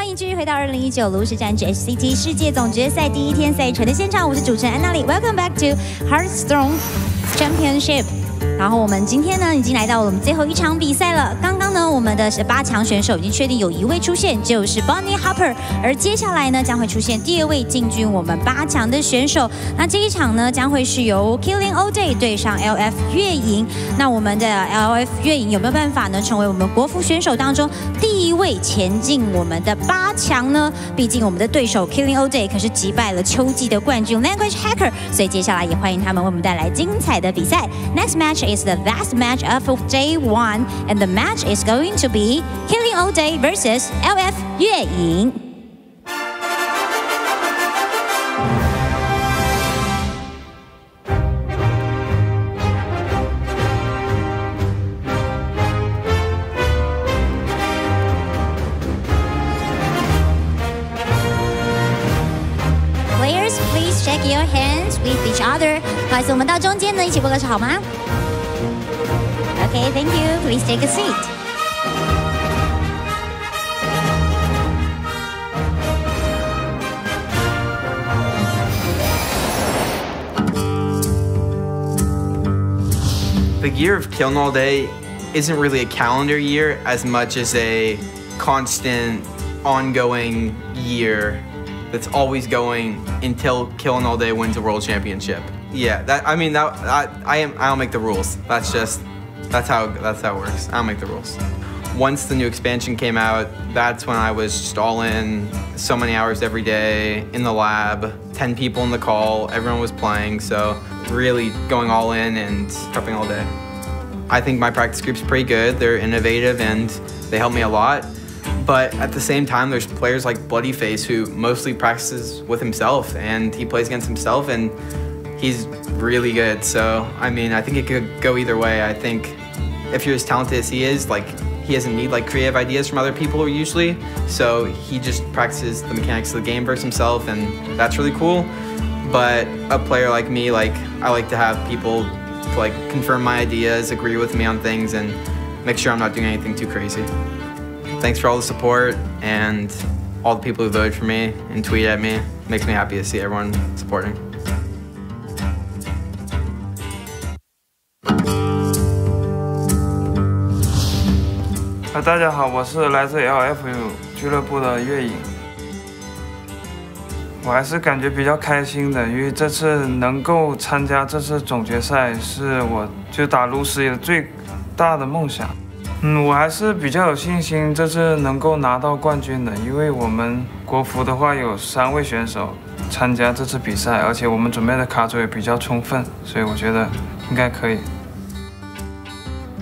欢迎继续回到2019炉石战士 HCT 世界总决赛第一天赛程的现场，我是主持人安娜丽 ，Welcome back to Hearthstone Championship。然后我们今天呢，已经来到我们最后一场比赛了。刚刚呢，我们的8强选手已经确定有1位出现，就是 Bonnie Harper。而接下来呢，将会出现第2位进军我们8强的选手。那这一场呢，将会是由 killinallday 对上 LFyueying。那我们的 LFyueying 有没有办法呢，成为我们国服选手当中第1位前进我们的8强呢？毕竟我们的对手 killinallday 可是击败了秋季的冠军 Language Hacker， 所以接下来也欢迎他们为我们带来精彩的比赛。Next match is the last match of day 1, and the match is going to be killinallday versus LFyueying. Players, please shake your hands with each other. 不好意思，我们到中间呢，一起握个手好吗？Okay, thank you. Please take a seat. The year of killinallday isn't really a calendar year as much as a constant, ongoing year that's always going until killinallday wins a world championship. Yeah, I don't make the rules. That's how it works. I don't make the rules. Once the new expansion came out, that's when I was just all in, so many hours every day in the lab, 10 people in the call, everyone was playing, so really going all in and prepping all day. I think my practice group's pretty good. They're innovative and they help me a lot. But at the same time, there's players like Bloodyface who mostly practices with himself and he plays against himself and he's really good. So, I mean, I think it could go either way. I think if you're as talented as he is, like, he doesn't need like creative ideas from other people usually. So he just practices the mechanics of the game versus himself and that's really cool. But a player like me, like, I like to have people like confirm my ideas, agree with me on things and make sure I'm not doing anything too crazy. Thanks for all the support and all the people who voted for me and tweeted at me. It makes me happy to see everyone supporting. 大家好，我是来自 LFyueying 俱乐部的月影。我还是感觉比较开心的，因为这次能够参加这次总决赛，是我就打炉石的最大的梦想。我还是比较有信心这次能够拿到冠军的，因为我们国服的话有3位选手参加这次比赛，而且我们准备的卡组也比较充分，所以我觉得应该可以。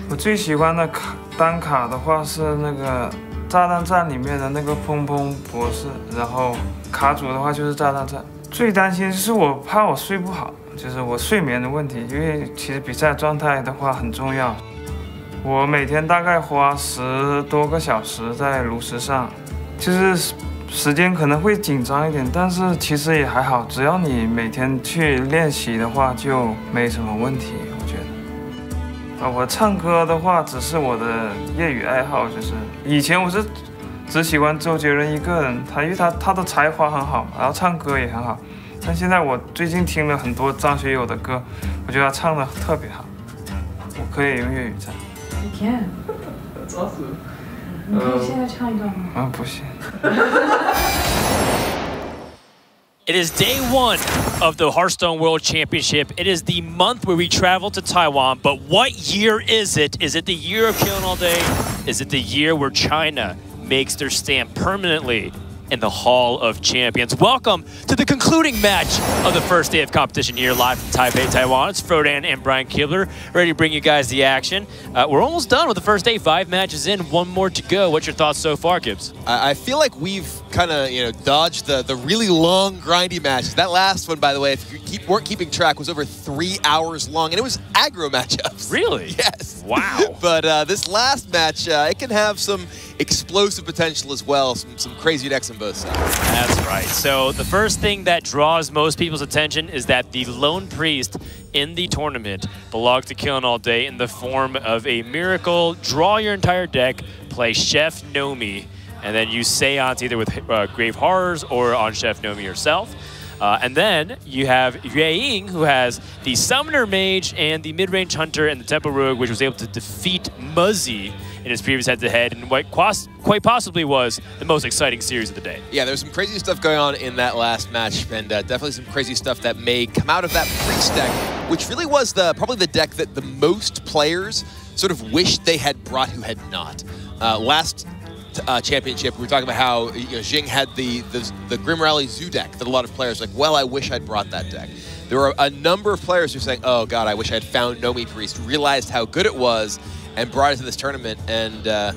我最喜欢的单卡的话是那个炸弹战里面的那个砰砰博士，然后卡组的话就是炸弹战。最担心是我怕我睡不好，就是我睡眠的问题，因为其实比赛状态的话很重要。我每天大概花10多个小时在炉石上，就是时间可能会紧张一点，但是其实也还好，只要你每天去练习的话就没什么问题，我觉得。我唱歌的话只是我的业余爱好，就是以前我是只喜欢周杰伦一个人，因为他的才华很好，然后唱歌也很好。但现在我最近听了很多张学友的歌，我觉得他唱得特别好。我可以用粤语唱。You can. That's awesome. 你可以现在唱一段吗？不行。It is day 1 of the Hearthstone World Championship. It is the month where we travel to Taiwan. But what year is it? Is it the year of killinallday? Is it the year where China makes their stamp permanently in the Hall of Champions? Welcome to the concluding match of the first day of competition here live from Taipei, Taiwan. It's Frodan and Brian Kibler ready to bring you guys the action. We're almost done with the first day. 5 matches in, 1 more to go. What's your thoughts so far, Gibbs? I feel like we've kind of, dodged the really long, grindy matches. That last one, by the way, if you weren't keeping track, was over 3 hours long, and it was aggro matchups. Really? Yes. Wow. But this last match, it can have some explosive potential as well, some crazy decks on both sides. That's right. So the first thing that draws most people's attention is that the lone priest in the tournament belongs to killinallday in the form of a miracle. Draw your entire deck, play Chef Nomi. and then use Seance either with Grave Horrors or on Chef Nomi herself. And then you have HCT, who has the Summoner Mage and the Mid-Range Hunter and the Tempo Rogue, which was able to defeat Muzzy in his previous head-to-head, and what quite possibly was the most exciting series of the day. Yeah, there's some crazy stuff going on in that last match, and definitely some crazy stuff that may come out of that Priest deck, which really was probably the deck that the most players sort of wished they had brought who had not. Last championship, we were talking about how Jing had the Grim Rally Zoo deck that a lot of players were like, well, I wish I'd brought that deck. There were a number of players who were saying, oh god, I wish I had found Nomi Priest, realized how good it was, and brought it to this tournament, and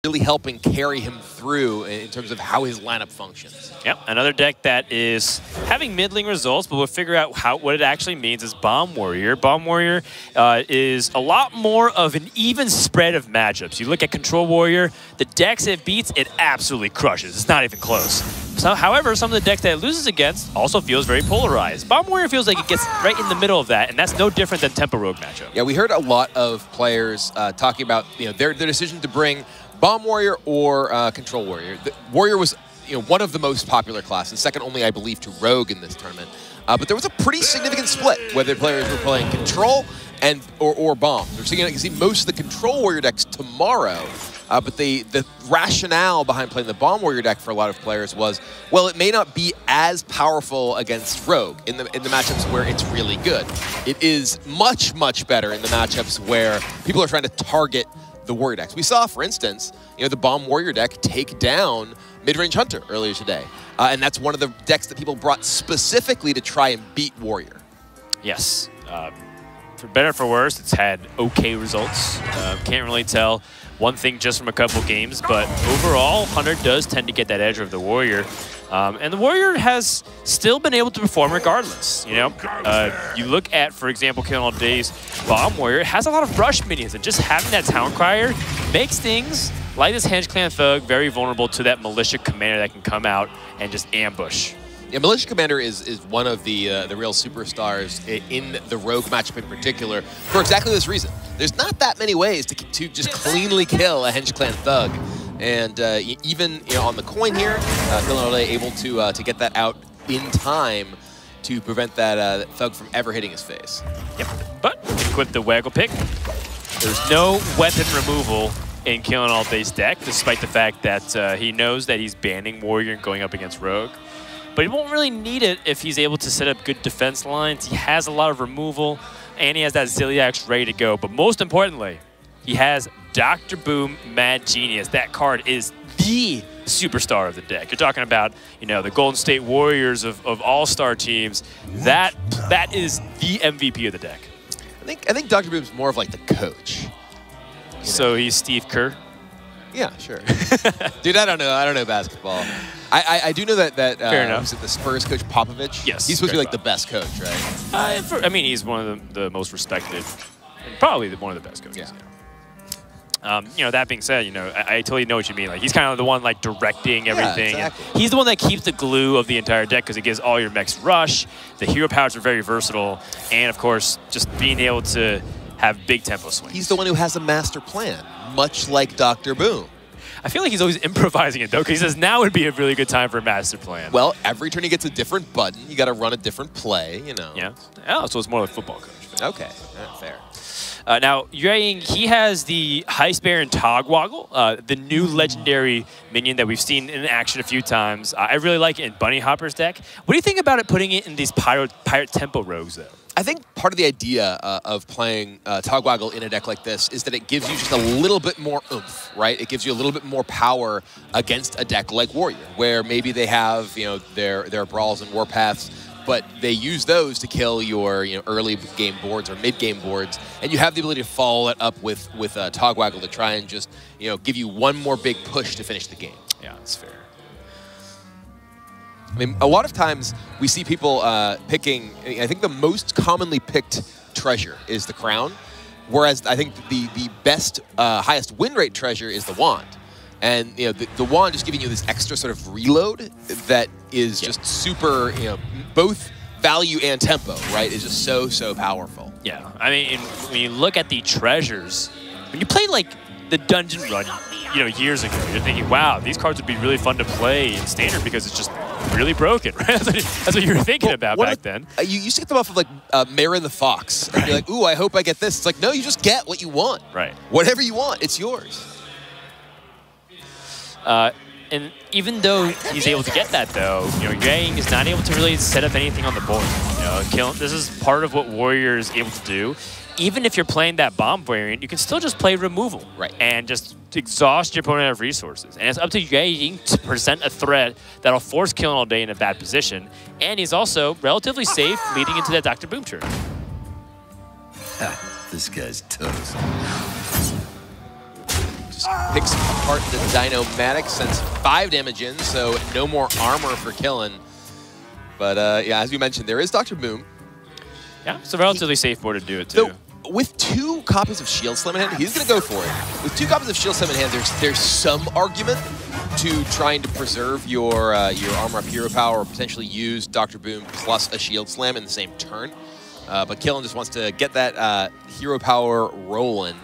really helping carry him through in terms of how his lineup functions. Yep, another deck that is having middling results, but we'll figure out what it actually means is Bomb Warrior. Bomb Warrior is a lot more of an even spread of matchups. You look at Control Warrior, the decks it beats, it absolutely crushes. It's not even close. So, however, some of the decks that it loses against also feels very polarized. Bomb Warrior feels like it gets right in the middle of that, and that's no different than Tempo Rogue matchup. Yeah, we heard a lot of players talking about their decision to bring Bomb Warrior or Control Warrior. The Warrior was one of the most popular classes, second only, I believe, to Rogue in this tournament. But there was a pretty significant split whether players were playing Control or Bomb. We're seeing, you can see most of the Control Warrior decks tomorrow. But the rationale behind playing the Bomb Warrior deck for a lot of players was, well, it may not be as powerful against Rogue in the matchups where it's really good. It is much, much better in the matchups where people are trying to target the Warrior decks. We saw, for instance, the Bomb Warrior deck take down Mid-Range Hunter earlier today. And that's one of the decks that people brought specifically to try and beat Warrior. Yes. For better or for worse, it's had okay results. Can't really tell one thing just from a couple games, but overall, Hunter does tend to get that edge of the Warrior. And the Warrior has still been able to perform regardless. You look at, for example, Killing All Day's Bomb Warrior, it has a lot of rush minions, and just having that Town Crier makes things like this Henge Clan Thug very vulnerable to that Militia Commander that can come out and just ambush. Yeah, Militia Commander is one of the real superstars in the Rogue matchup in particular for exactly this reason. There's not that many ways to just cleanly kill a Henge Clan Thug. And even on the coin here, Killing All Day able to get that out in time to prevent that Thug from ever hitting his face. Yep, but equip the Waggle Pick. There's no weapon removal in Killing All Day's deck, despite the fact that he knows that he's banning Warrior and going up against Rogue. But he won't really need it if he's able to set up good defense lines. He has a lot of removal, and he has that Zilliax ready to go. But most importantly, he has Dr. Boom Mad Genius. That card is the superstar of the deck. You're talking about, the Golden State Warriors of all-star teams. That is the MVP of the deck. I think Dr. Boom's more of like the coach. So he's Steve Kerr? Yeah, sure. Dude, I don't know basketball. I do know that Fair enough. Was it the Spurs coach Popovich? Yes. He's supposed to be like the best coach, right? I mean, he's one of the most respected, and probably one of the best coaches. Yeah. That being said, I totally know what you mean. Like, he's kind of the one like directing everything. Yeah, exactly. He's the one that keeps the glue of the entire deck because it gives all your mechs rush. The hero powers are very versatile, and of course, just being able to have big tempo swings. He's the one who has a master plan, much like Dr. Boom. I feel like he's always improvising it, though, because he says now would be a really good time for a master plan. Well, every turn he gets a different button. You got to run a different play, Yeah. Oh, so it's more like a football coach. Okay, fair. Now, HCT, he has the Heist Baron Togwaggle, the new legendary minion that we've seen in action a few times. I really like it in Bunny Hopper's deck. What do you think about it putting it in these Pirate Tempo Rogues, though? I think part of the idea of playing Togwaggle in a deck like this is that it gives you just a little bit more oomph, right? It gives you a little bit more power against a deck like Warrior, where maybe they have their Brawls and Warpaths, but they use those to kill your early game boards or mid game boards, and you have the ability to follow it up with Togwaggle to try and just give you one more big push to finish the game. Yeah, that's fair. I mean, a lot of times we see people picking, I think the most commonly picked treasure is the crown, whereas I think the best, highest win rate treasure is the wand. And the wand just giving you this extra sort of reload that is just super, both value and tempo, right, is just so powerful. Yeah, I mean, when you look at the treasures, when you play like the dungeon run, you know, years ago, you're thinking, wow, these cards would be really fun to play in standard because it's just really broken, right? That's what you were thinking about back then. You used to get them off of like Mara the Fox. And you're like, ooh, I hope I get this. It's like, no, you just get what you want. Right. Whatever you want, it's yours. And even though he's able to get that, though, you know, Yang is not able to really set up anything on the board. You know, this is part of what Warrior is able to do. Even if you're playing that bomb variant, you can still just play removal, right, and just exhaust your opponent of resources. And it's up to Yang to present a threat that'll force Killing All Day in a bad position. And he's also relatively safe leading into that Dr. Boom turn. This guy's toast. Just picks apart the Dynomatic, sends 5 damage in, so no more armor for Killen. But yeah, as you mentioned, there is Dr. Boom. Yeah, it's a relatively safe board to do it too. So, with 2 copies of Shield Slam in hand, he's going to go for it. With 2 copies of Shield Slam in hand, there's some argument to trying to preserve your armor up hero power, or potentially use Dr. Boom plus a Shield Slam in the same turn. But Killen just wants to get that hero power rolling.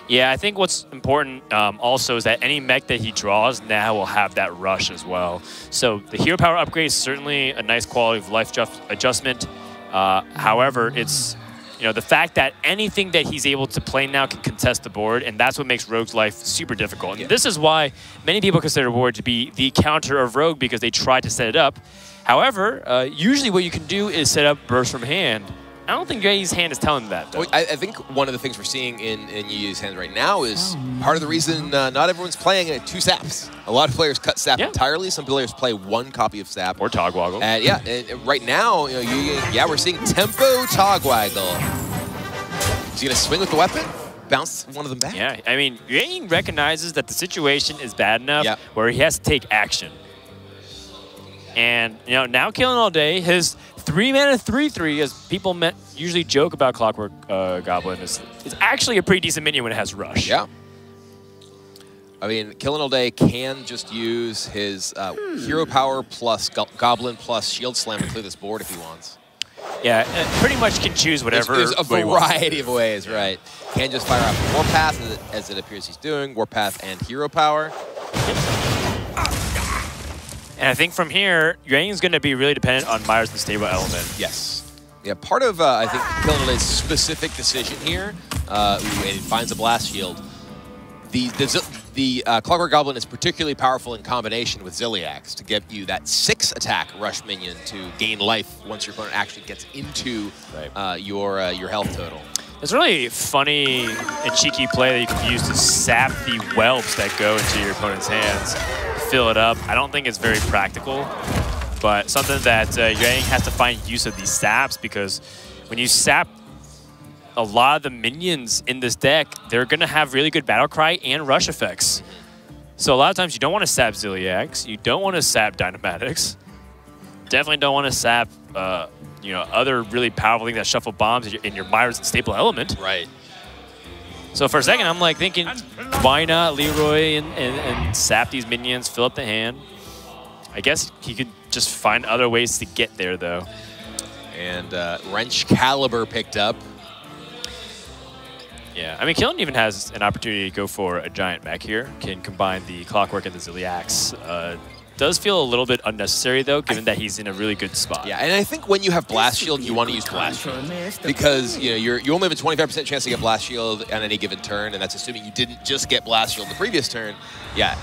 Yeah, I think what's important also is that any mech that he draws now will have that rush as well. So the hero power upgrade is certainly a nice quality of life adjustment. However, it's, you know, the fact that anything that he's able to play now can contest the board, and that's what makes Rogue's life super difficult. And this is why many people consider Warrior to be the counter of Rogue, because they try to set it up. However, usually what you can do is set up burst from hand. I don't think Yui's hand is telling that, though. Well, I think one of the things we're seeing in Yui's hand right now is part of the reason not everyone's playing 2 saps. A lot of players cut sap entirely. Some players play 1 copy of sap. Or Togwaggle. And yeah, and right now, you know, we're seeing tempo Togwaggle. Is he going to swing with the weapon? Bounce one of them back? Yeah, I mean, Yui recognizes that the situation is bad enough where he has to take action. And, you know, now Killing All Day, his 3-mana 3/3, as people usually joke about Clockwork Goblin, is actually a pretty decent minion when it has Rush. Yeah. I mean, Killing All Day can just use his hero power plus Goblin plus Shield Slam to clear this board if he wants. Yeah, pretty much can choose whatever. There's a variety of ways, right? Can just fire out Warpath, as it appears he's doing, Warpath and hero power. And I think from here, Yuang is going to be really dependent on Myers the stable element. Yes. Yeah, part of, I think, Killing All Day's specific decision here, and he finds a Blast Shield. The Clockwork Goblin is particularly powerful in combination with Ziliax to get you that 6-attack rush minion to gain life once your opponent actually gets into your health total. It's a really funny and cheeky play that you can use to sap the whelps that go into your opponent's hands, fill it up. I don't think it's very practical, but something that Yuang has to find use of these saps, because when you sap a lot of the minions in this deck, they're going to have really good battle cry and rush effects. So a lot of times you don't want to sap Ziliax, you don't want to sap Dynamatics, definitely don't want to sap you know, other really powerful things that shuffle bombs in your Myers staple element. Right. So for a second, I'm like thinking, why not Leroy and sap these minions, fill up the hand? I guess he could just find other ways to get there, though. And Wrench Caliber picked up. Yeah, I mean, Killen even has an opportunity to go for a giant mech here. Can combine the Clockwork and the Ziliax. Does feel a little bit unnecessary, though, given that he's in a really good spot. Yeah, and I think when you have Blast Shield, you want to use Blast Shield. Because, you know, you only have a 25% chance to get Blast Shield on any given turn, and that's assuming you didn't just get Blast Shield the previous turn. Yeah,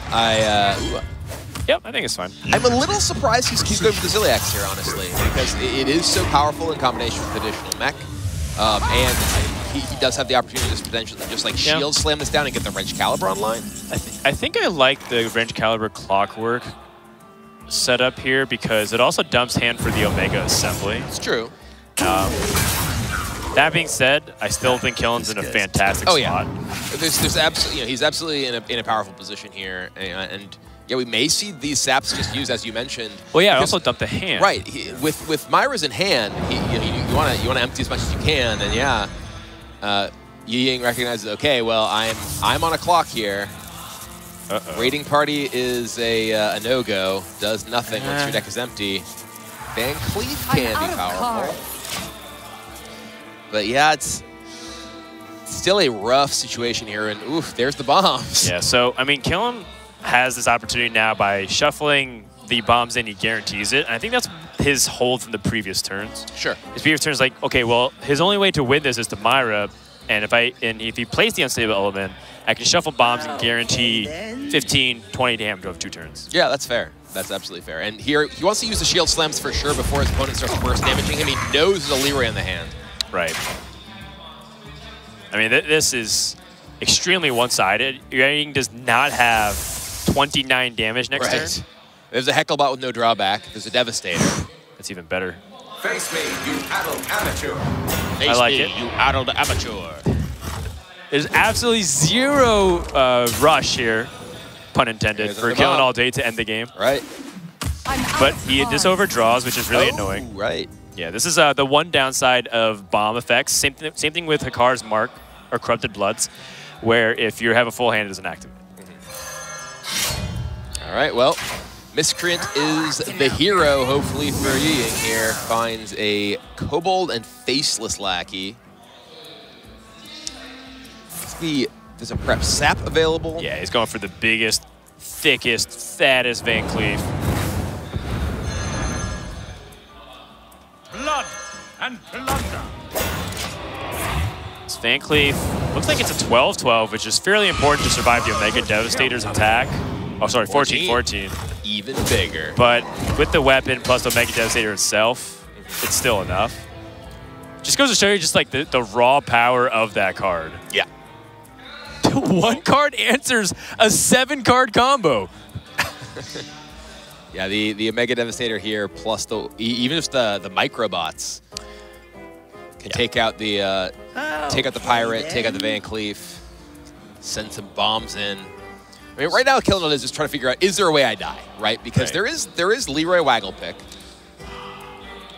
Yep, I think it's fine. I'm a little surprised he's going for the Ziliax here, honestly, because it is so powerful in combination with additional mech. And he does have the opportunity to just potentially just like Shield Slam this down and get the Wrench Caliber online. I think I like the Wrench Caliber Clockwork setup here because it also dumps hand for the Omega Assembly. It's true. That being said, I still think Killen's in a fantastic spot. Yeah. There's absolutely, you know, he's absolutely in a powerful position here, and yeah, we may see these saps just used, as you mentioned. Well, yeah, also dump the hand. Right. With Myra's in hand, you want to empty as much as you can, and yeah, Ying recognizes, okay, well, I'm on a clock here. Raiding Party is a no-go. Does nothing once your deck is empty. Van Cleef can be powerful. But yeah, it's still a rough situation here, and oof, there's the bombs. Yeah, so, I mean, Killen has this opportunity now by shuffling the bombs in, he guarantees it. And I think that's his hold from the previous turns. Sure. His previous turns like, okay, well, his only way to win this is to Myra, and if he plays the unstable element, I can shuffle bombs and guarantee 15, 20 damage over 2 turns. Yeah, that's fair. That's absolutely fair. And here, he wants to use the shield slams for sure before his opponent starts burst damaging him. He knows there's a Leroy in the hand. Right. I mean, this is extremely one-sided. HCT does not have 29 damage next turn. There's a Hecklebot with no drawback. There's a Devastator. That's even better. Face me, you addled amateur. Face me, you addled amateur. There's absolutely zero rush here, pun intended, for killinallday to end the game. Right. But this overdraws, which is really annoying. Right. Yeah, this is the one downside of bomb effects. Same thing with Hakar's Mark or Corrupted Bloods, where if you have a full hand, it doesn't activate. All right, well, Miscreant is the hero, hopefully, for HCT here. Finds a Kobold and Faceless Lackey. There's a Prep Sap available. Yeah, he's going for the biggest, thickest, fattest Van Cleef. Blood and plunder. This Van Cleef looks like it's a 12-12, which is fairly important to survive the Omega Devastator's attack. Oh, sorry, 14-14. Even bigger. But with the weapon plus the Omega Devastator itself, it's still enough. Just goes to show you just like the raw power of that card. Yeah. One card answers a 7-card combo. Yeah, the Omega Devastator here, plus even if the Microbots can take out the Pirate, take out the Van Cleef, send some bombs in. I mean, right now, killinallday is just trying to figure out, is there a way I die, right? Because there is Leroy Wagglepick.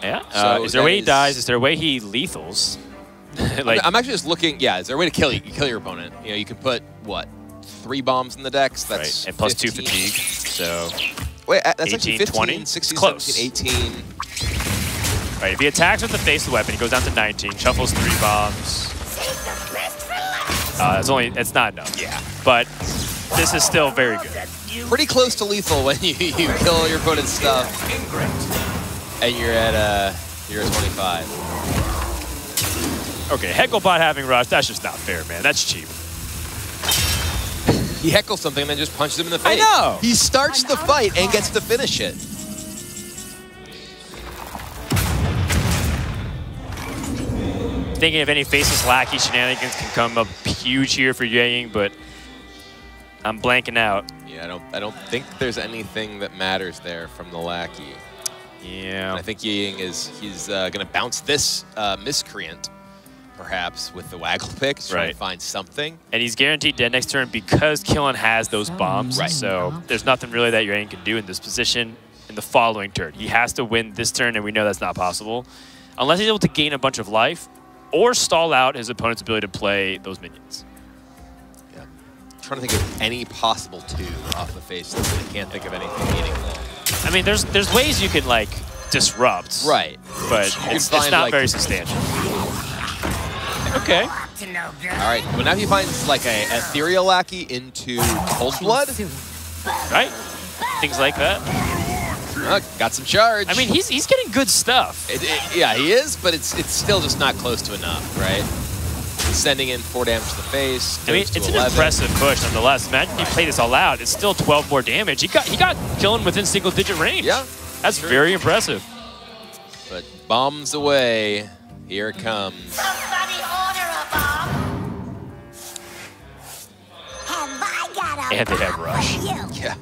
Yeah. So is there a way he dies? Is there a way he lethals? Like, I'm actually just looking. Yeah, is there a way to kill your opponent? You know, you can put what 3 bombs in the decks. That's and plus 15. 2 fatigue. So wait, that's 18, actually 15, 20? 16, Close. 17, 18. Right, if he attacks with the face of the weapon, he goes down to 19, shuffles 3 bombs. It's not enough. Yeah. But this is still very good. Pretty close to lethal when you kill your opponent's stuff, and you're at 25. Okay, Hecklebot having rush, that's just not fair, man. That's cheap. He heckles something and then just punches him in the face. I know! He starts the fight and gets to finish it. Thinking if any faceless lackey shenanigans can come up huge here for HCT, but I'm blanking out. Yeah, I don't think there's anything that matters there from the lackey. Yeah. And I think he's going to bounce this Miscreant, perhaps, with the Wagglepick to try to find something. And he's guaranteed dead next turn because Killen has those bombs. Right. So there's nothing really that HCT can do in this position in the following turn. He has to win this turn, and we know that's not possible. Unless he's able to gain a bunch of life or stall out his opponent's ability to play those minions. Yeah. I'm trying to think of any possible 2 off the face. I can't think of anything meaningful. I mean, there's ways you can, like, disrupt. Right. But it's not like, very substantial. Okay. All right. Well, now he finds like a Ethereal Lackey into Cold Blood. Right. Things like that. Got some charge. I mean, he's getting good stuff. Yeah, he is, but it's still just not close to enough, right? He's sending in 4 damage to the face. I mean, it's an impressive push nonetheless. Imagine he played this all out. It's still 12 more damage. He got Killen within single-digit range. Yeah. That's very impressive. But bombs away. Here it comes. Somebody order a bomb. Have I got a And they have rush. Yeah.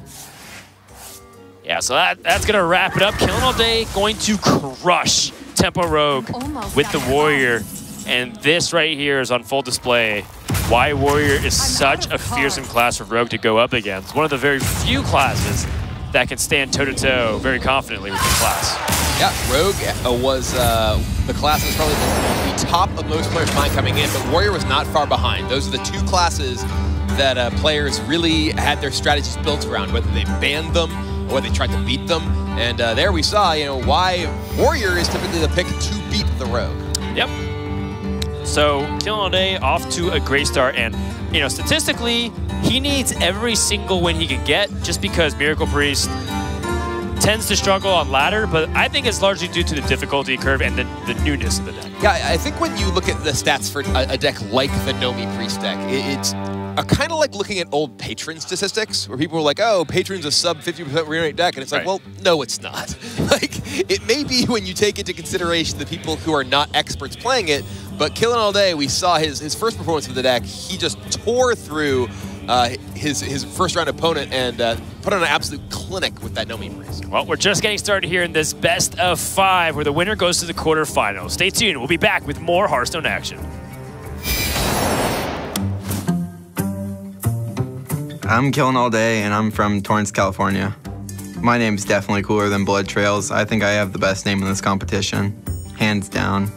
Yeah, so that's going to wrap it up. killinallday going to crush Tempo Rogue with the Warrior. And this right here is on full display why Warrior is such a fearsome class for Rogue to go up against. One of the very few classes that can stand toe-to-toe very confidently with this class. Yeah, Rogue was the class that was probably the top of most players' mind coming in, but Warrior was not far behind. Those are the 2 classes that players really had their strategies built around, whether they banned them or they tried to beat them. And there we saw, why Warrior is typically the pick to beat the Rogue. Yep. So killinallday off to a great start, and statistically, he needs every single win he can get, just because Miracle Priest tends to struggle on ladder, but I think it's largely due to the difficulty curve and the newness of the deck. Yeah, I think when you look at the stats for a deck like the Nomi Priest deck, it's kind of like looking at old Patron statistics, where people are like, oh, Patron's a sub 50% win rate deck, and it's like, well, no, it's not. Like, it may be when you take into consideration the people who are not experts playing it, but killinallday, we saw his first performance of the deck, he just tore through his first-round opponent and put on an absolute clinic with that Nomi Priest. Well, we're just getting started here in this best of 5, where the winner goes to the quarterfinals. Stay tuned. We'll be back with more Hearthstone action. I'm killinallday, and I'm from Torrance, California. My name's definitely cooler than Blood Trails. I think I have the best name in this competition, hands down.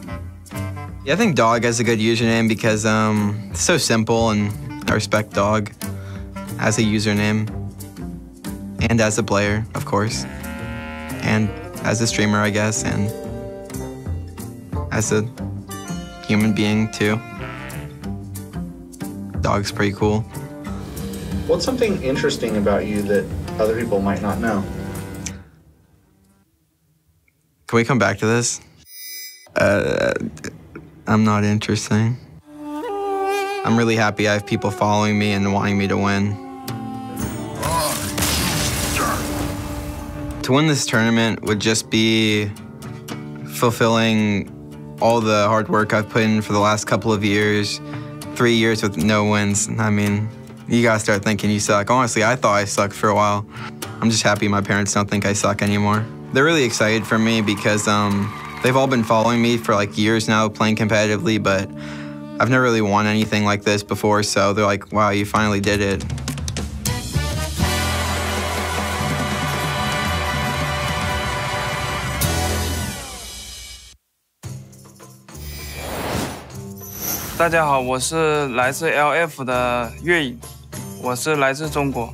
Yeah, I think Dog has a good username because it's so simple, and I respect Dog as a username, and as a player, of course, and as a streamer, I guess, and as a human being, too. Dog's pretty cool. What's something interesting about you that other people might not know? Can we come back to this? I'm not interesting. I'm really happy I have people following me and wanting me to win. To win this tournament would just be fulfilling all the hard work I've put in for the last couple of years. 3 years with no wins. I mean, you gotta start thinking you suck. Honestly, I thought I sucked for a while. I'm just happy my parents don't think I suck anymore. They're really excited for me because they've all been following me for like years now, playing competitively, but I've never really won anything like this before, so they're like, wow, you finally did it. 大家好，我是来自 LF 的月影，我是来自中国。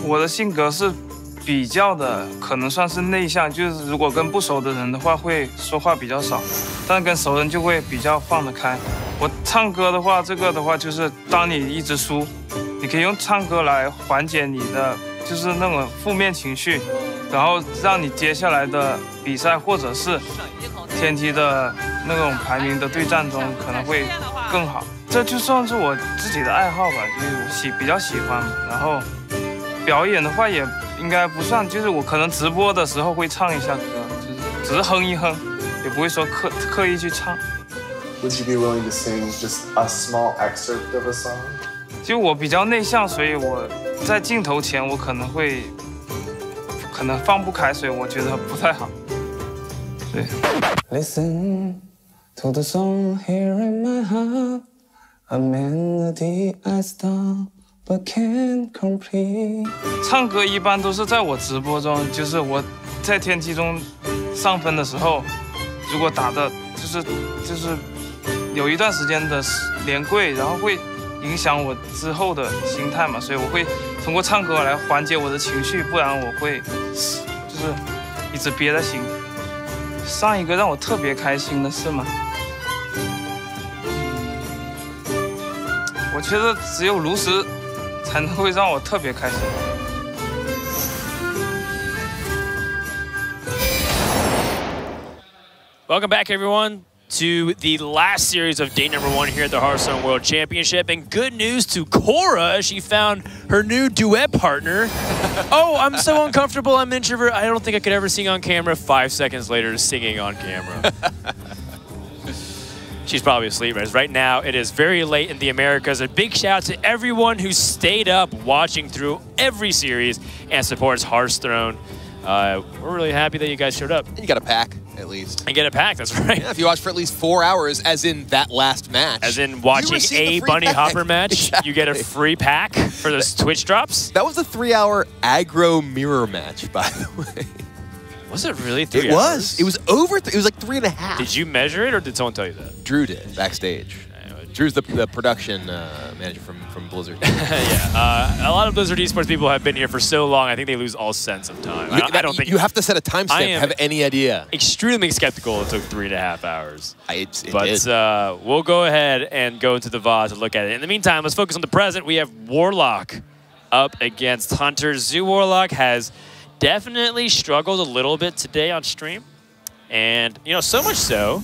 我的性格是比较的，可能算是内向，就是如果跟不熟的人的话，会说话比较少，但跟熟人就会比较放得开。我唱歌的话，这个的话就是当你一直输，你可以用唱歌来缓解你的就是那种负面情绪，然后让你接下来的比赛或者是天梯的那种排名的对战中可能会更好。这就算是我自己的爱好吧，就是比较喜欢。然后表演的话也应该不算，就是我可能直播的时候会唱一下歌，就是只是哼一哼，也不会说刻意去唱。Would you be willing to sing just a small excerpt of a song? 就我比较内向，所以我在镜头前我可能放不开，所以我觉得不太好。对。Listen to the song here in my heart, a melody I stop but can't complete。唱歌一般都是在我直播中，就是我在天梯中上分的时候，如果打的就是有一段时间的连跪，然后会影响我之后的心态嘛，所以我会通过唱歌来缓解我的情绪，不然我会就是一直憋在心里。上一个让我特别开心的事吗？我觉得只有炉石才能会让我特别开心。Welcome back, everyone, to the last series of day number 1 here at the Hearthstone World Championship. And good news to Cora, she found her new duet partner. Oh, I'm so uncomfortable, I'm an introvert. I don't think I could ever sing on camera. 5 seconds later, singing on camera. She's probably asleep, as right now it is very late in the Americas. A big shout out to everyone who stayed up watching through every series and supports Hearthstone. We're really happy that you guys showed up. And you got a pack, at least. And get a pack, that's right. Yeah, if you watch for at least 4 hours, as in that last match. As in watching a Bunny pack. Hopper match, Exactly. You get a free pack for those Twitch drops. That was a 3-hour aggro mirror match, by the way. Was it really 3 It hours? was over. It was like 3.5. Did you measure it, or did someone tell you that? Drew did, backstage. Drew's the production manager from Blizzard. Yeah, a lot of Blizzard Esports people have been here for so long, I think they lose all sense of time. I don't think you have to set a timestamp to have any idea. Extremely skeptical it took 3.5 hours. It did. We'll go ahead and go into the VOD to look at it. In the meantime, let's focus on the present. We have Warlock up against Hunter. Zoo Warlock has definitely struggled a little bit today on stream. And, you know, so much so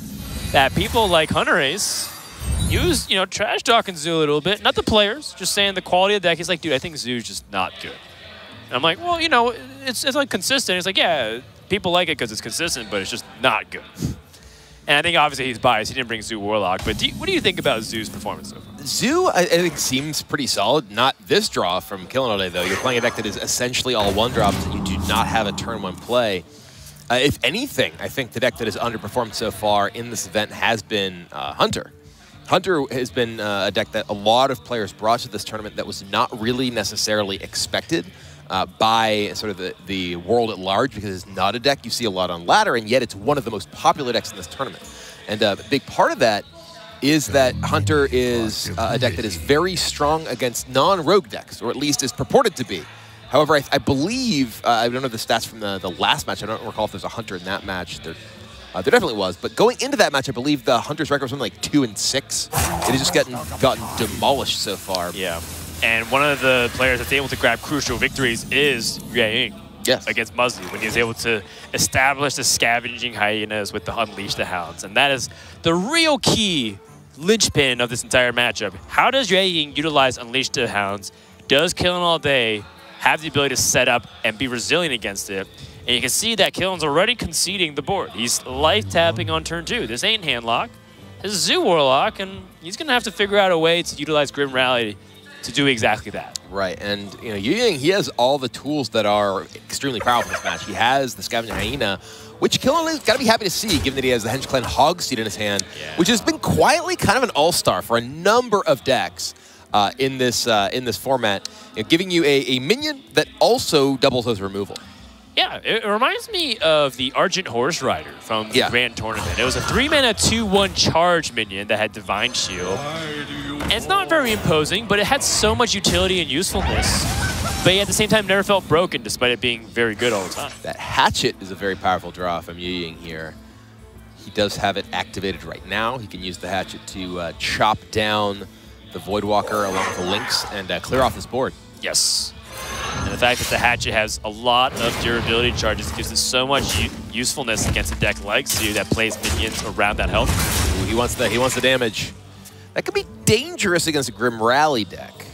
that people like Hunter Ace use, you know, trash talking Zoo a little bit. Not the players, just saying the quality of the deck. He's like, dude, I think Zoo's just not good. And I'm like, well, you know, it's like consistent. He's like, yeah, people like it because it's consistent, but it's just not good. And I think obviously he's biased. He didn't bring Zoo Warlock. But what do you think about Zoo's performance so far? Zoo, I think, seems pretty solid. Not this draw from Killing All Day, though. You're playing a deck that is essentially all one-drops, and you do not have a turn one play. If anything, I think the deck that has underperformed so far in this event has been Hunter. Hunter has been a deck that a lot of players brought to this tournament that was not really necessarily expected by sort of the world at large, because it's not a deck you see a lot on ladder, and yet it's one of the most popular decks in this tournament. And a big part of that is that Hunter is a deck that is very strong against non-rogue decks, or at least is purported to be. However, I believe, I don't know the stats from the last match. I don't recall if there's a Hunter in that match. There definitely was. But going into that match, I believe the Hunter's record was something like 2-6. It has just gotten demolished so far. Yeah. And one of the players that's able to grab crucial victories is HCT. Yes. Against Muzzy, when he was able to establish the scavenging hyenas with the Unleash the Hounds. And that is the real key linchpin of this entire matchup. How does HCT utilize Unleash the Hounds? Does Killing All Day have the ability to set up and be resilient against it? And you can see that Killen's already conceding the board. He's life tapping on turn 2. This ain't Handlock. This is Zoo Warlock, and he's going to have to figure out a way to utilize Grim Rally to do exactly that. Right, and you know, HCT, he has all the tools that are extremely powerful in this match. He has the Scavenging Hyena, which Killen's got to be happy to see, given that he has the Henge Clan Hogseed in his hand, which has been quietly kind of an all-star for a number of decks in this format, you know, giving you a minion that also doubles as removal. Yeah, it reminds me of the Argent Horse Rider from the Grand Tournament. It was a 3-mana 2/1 charge minion that had Divine Shield. And it's not very imposing, but it had so much utility and usefulness. But at the same time, never felt broken, despite it being very good all the time. That Hatchet is a very powerful draw from HCT here. He does have it activated right now. He can use the Hatchet to chop down the Voidwalker along with the Lynx and clear off his board. Yes. And the fact that the Hatchet has a lot of durability charges gives it so much usefulness against a deck like Zoo that plays minions around that health. Ooh, he wants the damage. That could be dangerous against a Grim Rally deck.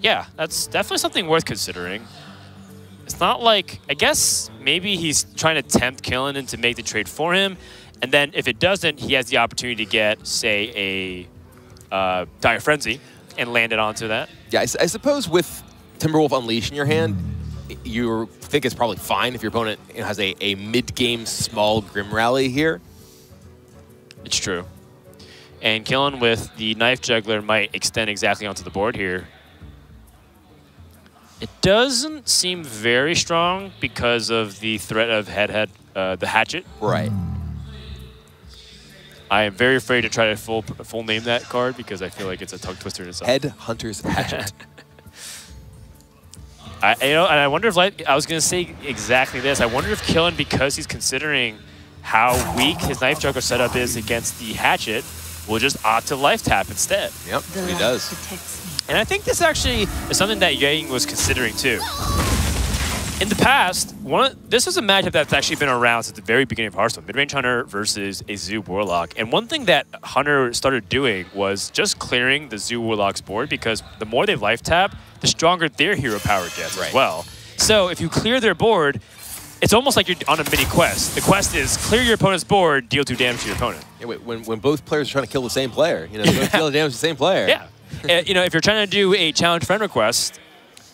Yeah, that's definitely something worth considering. It's not like, I guess maybe he's trying to tempt Killen into make the trade for him, and then if it doesn't, he has the opportunity to get, say, a Dire Frenzy and land it onto that. Yeah, I suppose with Timberwolf Unleash in your hand, you think it's probably fine if your opponent has a mid-game small Grim Rally here. It's true. And Killen with the Knife Juggler might extend exactly onto the board here. It doesn't seem very strong because of the threat of the Hatchet. Right. I am very afraid to try to full name that card because I feel like it's a tongue twister in itself. Headhunter's Hatchet. And I wonder if, like, I was going to say exactly this. I wonder if Killen, because he's considering how weak his Knife Juggler setup is against the Hatchet, will just opt to life tap instead. Yep, he does. And I think this actually is something that HCT was considering too. In the past, this is a matchup that's actually been around since the very beginning of Hearthstone. Mid-range Hunter versus a Zoo Warlock. And one thing that Hunter started doing was just clearing the Zoo Warlock's board, because the more they life tap, the stronger their hero power gets as well. So if you clear their board, it's almost like you're on a mini quest. The quest is clear your opponent's board, deal 2 damage to your opponent. Yeah, when both players are trying to kill the same player, you know, they're deal damage to the same player. Yeah. You know, if you're trying to do a challenge friend request,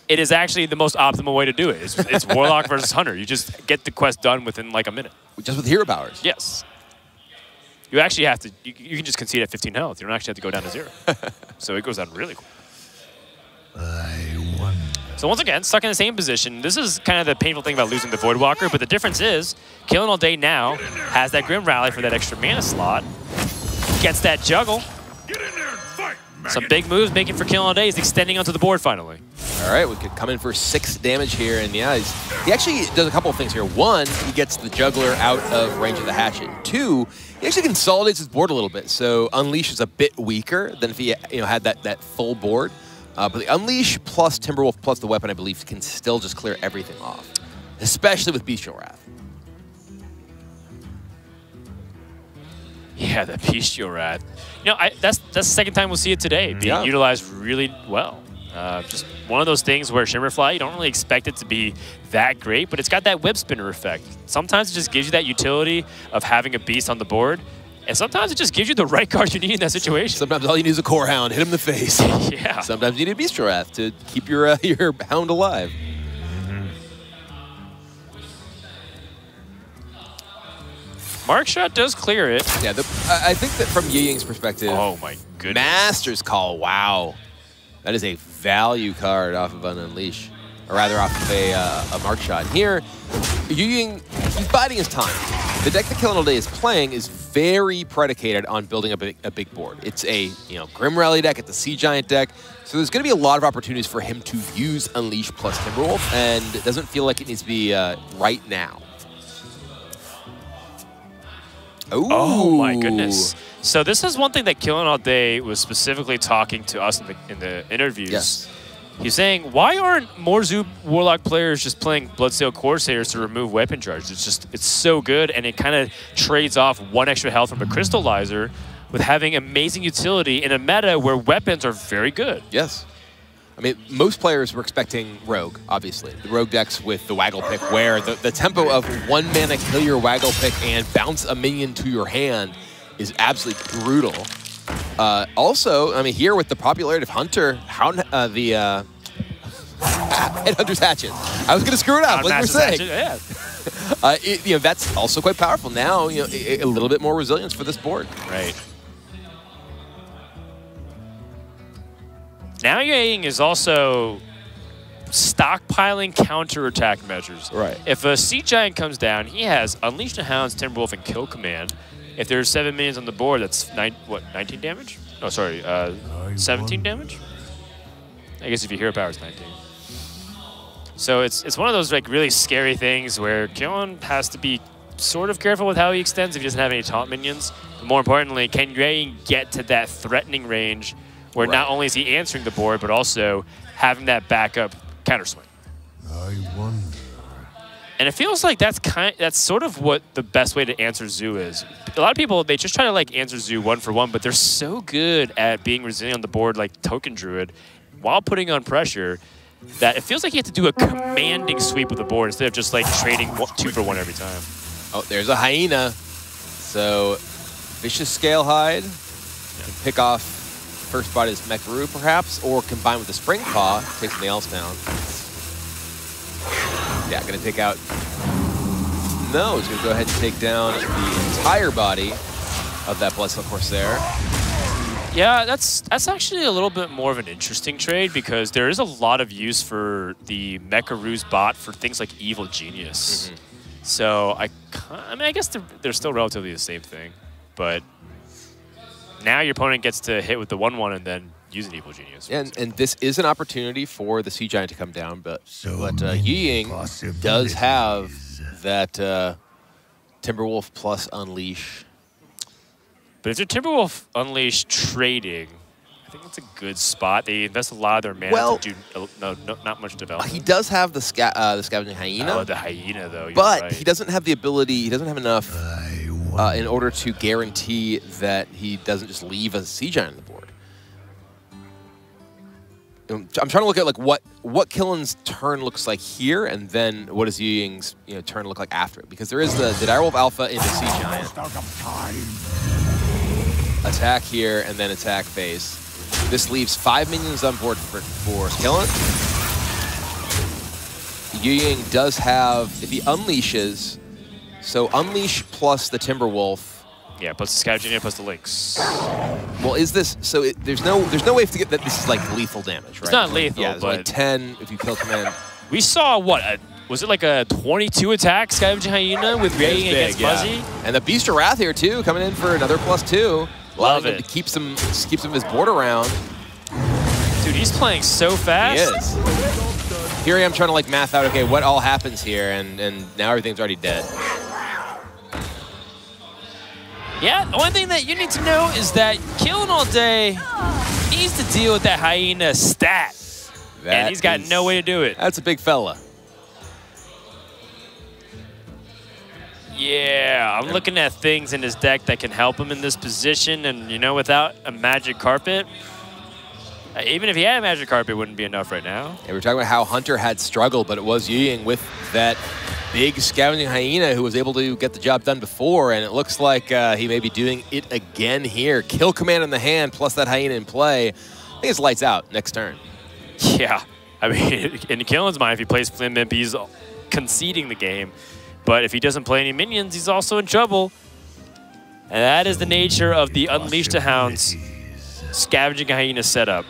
it is actually the most optimal way to do it. It's Warlock versus Hunter. You just get the quest done within like a minute. Just with hero powers. Yes. You actually have to, you can just concede at 15 health. You don't actually have to go down to 0. So it goes down really quick. So once again, stuck in the same position. This is kind of the painful thing about losing the Voidwalker, but the difference is Killing All Day now has that Grim Rally for that extra mana slot. Gets that juggle. Get in there and fight. Some big moves making for Kill All Day. He's extending onto the board finally. All right, we could come in for 6 damage here, and yeah, he actually does a couple of things here. 1, he gets the juggler out of range of the hatchet. 2, he actually consolidates his board a little bit, so Unleash is a bit weaker than if he had that full board. But the Unleash plus Timberwolf plus the weapon, I believe, can still just clear everything off, especially with Bestial Wrath. Yeah, the Bestial Wrath. You know, that's the second time we'll see it today, being utilized really well. Just one of those things where Shimmerfly, you don't really expect it to be that great, but it's got that web spinner effect. Sometimes it just gives you that utility of having a beast on the board, and sometimes it just gives you the right card you need in that situation. Sometimes all you need is a Core Hound, hit him in the face. Yeah. Sometimes you need a Bestial Wrath to keep your Hound alive. Mark Shot does clear it. Yeah, I think that from HCT's perspective, oh my goodness. Master's Call, wow. That is a value card off of an Unleash, or rather off of a Mark Shot. Here, HCT, he's biding his time. The deck that Kill All Day is playing is very predicated on building a big board. It's a Grim Rally deck, it's a Sea Giant deck, so there's going to be a lot of opportunities for him to use Unleash plus Timberwolf, and it doesn't feel like it needs to be right now. Ooh. Oh my goodness. So this is one thing that Kill All Day was specifically talking to us in the interviews. Yes. He's saying, why aren't more Zoo Warlock players just playing Bloodsail Corsairs to remove weapon charge? It's so good, and it kind of trades off 1 extra health from a Crystallizer with having amazing utility in a meta where weapons are very good. Yes. I mean, most players were expecting Rogue, obviously. The Rogue decks with the Waggle Pick, where the tempo of 1 mana kill your Waggle Pick and bounce a minion to your hand is absolutely brutal. Also, I mean, here with the popularity of Hunter, Headhunter's Hatchet. I was going to screw it up, like you were saying. Hatchet, yeah. That's also quite powerful. Now, a little bit more resilience for this board. Right. Now HCT is also stockpiling counterattack measures. Right. If a Sea Giant comes down, he has Unleash the Hounds, Timberwolf, and Kill Command. If there's 7 minions on the board, that's 19 damage? Oh, sorry, 17 damage? I guess if you hear power, it's 19. So it's one of those like really scary things where Killon has to be sort of careful with how he extends if he doesn't have any taunt minions. But more importantly, can HCT get to that threatening range where not only is he answering the board, but also having that backup counterswing. I wonder. And it feels like that's sort of what the best way to answer Zoo is. A lot of people, they just try to like answer Zoo 1-for-1, but they're so good at being resilient on the board like Token Druid while putting on pressure that it feels like you have to do a commanding sweep of the board instead of just like trading 2-for-1 every time. Oh, there's a Hyena. So Vicious Scalehide can pick off first bite is Mekaru, perhaps, or combine with the Spring Paw, take something else down. Yeah, gonna take out. No, he's gonna go ahead and take down the entire body of that Bloodsail Corsair. Yeah, that's actually a little bit more of an interesting trade because there is a lot of use for the Mekaru's bot for things like Evil Genius. So I mean, I guess they're still relatively the same thing, but now your opponent gets to hit with the 1/1 and then use an Evil Genius. And this is an opportunity for the Sea Giant to come down, but HCT does have that Timberwolf plus Unleash. But if they're Timberwolf Unleash trading, I think that's a good spot. They invest a lot of their mana to do not much development. He does have the Scavenging Hyena. Oh, the Hyena, though. But right. he doesn't have the ability, he doesn't have enough in order to guarantee that he doesn't just leave a Sea Giant on the board. I'm trying to look at like what Killen's turn looks like here, and then what does Ying's turn look like after it? Because there is the Direwolf Alpha into Sea Giant. Attack here and then attack phase. This leaves 5 minions on board for Killen. Ying does have, if he unleashes, so unleash plus the Timberwolf. Yeah, plus the Scavenging plus the Lynx. Well, is this so? There's no way to get that this is like lethal damage, right? It's not lethal, yeah, but like 10 if you kill command. We saw what? Was it like a 22 attack Scavenging Hyena with Ray against Fuzzy? And the Beast of Wrath here too, coming in for another +2. Love it. Keeps him his board around. Dude, he's playing so fast. He is. Here I am trying to like math out, okay, what all happens here, and now everything's already dead. Yeah, one thing that you need to know is that killinallday needs to deal with that hyena stat. And he's got no way to do it. That's a big fella. Yeah, I'm looking at things in his deck that can help him in this position, and you know, without a magic carpet, even if he had a magic carpet, it wouldn't be enough right now. Yeah, we're talking about how Hunter had struggled, but it was HCT with that big scavenging hyena who was able to get the job done before, and it looks like he may be doing it again here. Kill command in the hand, plus that hyena in play. I think it's lights out next turn. Yeah, I mean, in Killen's mind, if he plays Flynn Imp, he's conceding the game. But if he doesn't play any minions, he's also in trouble. And that is the nature of the Unleash the Hounds Scavenging Hyena setup.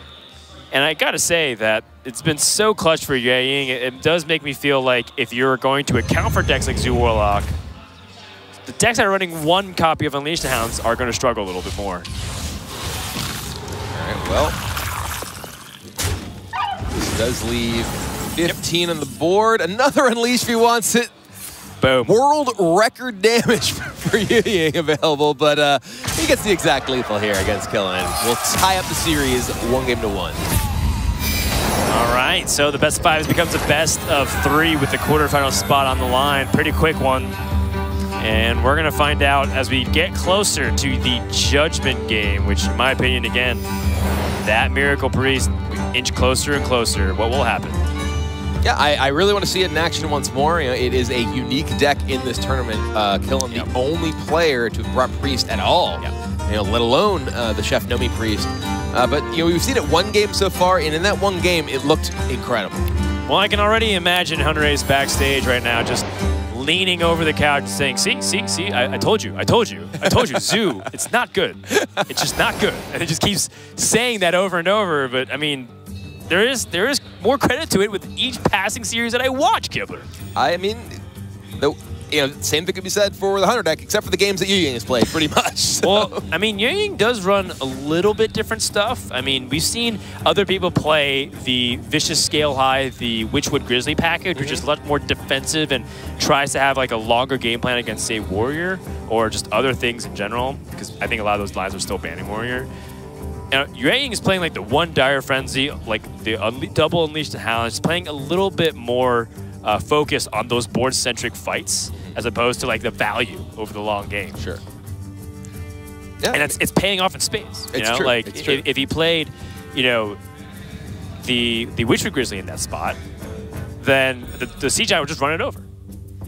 And I gotta say that it's been so clutch for HCT. It does make me feel like if you're going to account for decks like Zoo Warlock, the decks that are running one copy of Unleash the Hounds are going to struggle a little bit more. All right, well, this does leave 15 on the board. Another Unleash if he wants it. Boom. World record damage for HCT available, but he gets the exact lethal here against Killen. We'll tie up the series 1-1. All right, so the best of 5 becomes a best of 3 with the quarterfinal spot on the line. Pretty quick one. And we're gonna find out as we get closer to the Judgment game, which in my opinion, again, that Miracle Priest inch closer and closer. What will happen? Yeah, I really want to see it in action once more. You know, it is a unique deck in this tournament. Killen, the only player to have brought Priest at all. You know, let alone the Chef Nomi Priest. But you know, we've seen it one game so far, and in that one game, it looked incredible. Well, I can already imagine Hunter Ace backstage right now, just leaning over the couch, saying, "See, I told you, Zoo, it's not good. It's just not good." And it just keeps saying that over and over. But I mean, there is more credit to it with each passing series that I watch, Kibler. I mean, you know, same thing could be said for the Hunter deck, except for the games that HCT has played, pretty much. So. Well, I mean, HCT does run a little bit different stuff. I mean, we've seen other people play the Vicious Scale High, the Witchwood Grizzly package, which is a lot more defensive and tries to have like a longer game plan against, say, Warrior or just other things in general, because I think a lot of those lines are still banning Warrior. Now, HCT is playing like the one Dire Frenzy, like the double Unleash the Hound. It's playing a little bit more focus on those board-centric fights as opposed to like the value over the long game. Sure. Yeah, and it's paying off in spades. You know, true. like It's true. if he played, you know, the Witchwood Grizzly in that spot, then the CGI would just run it over.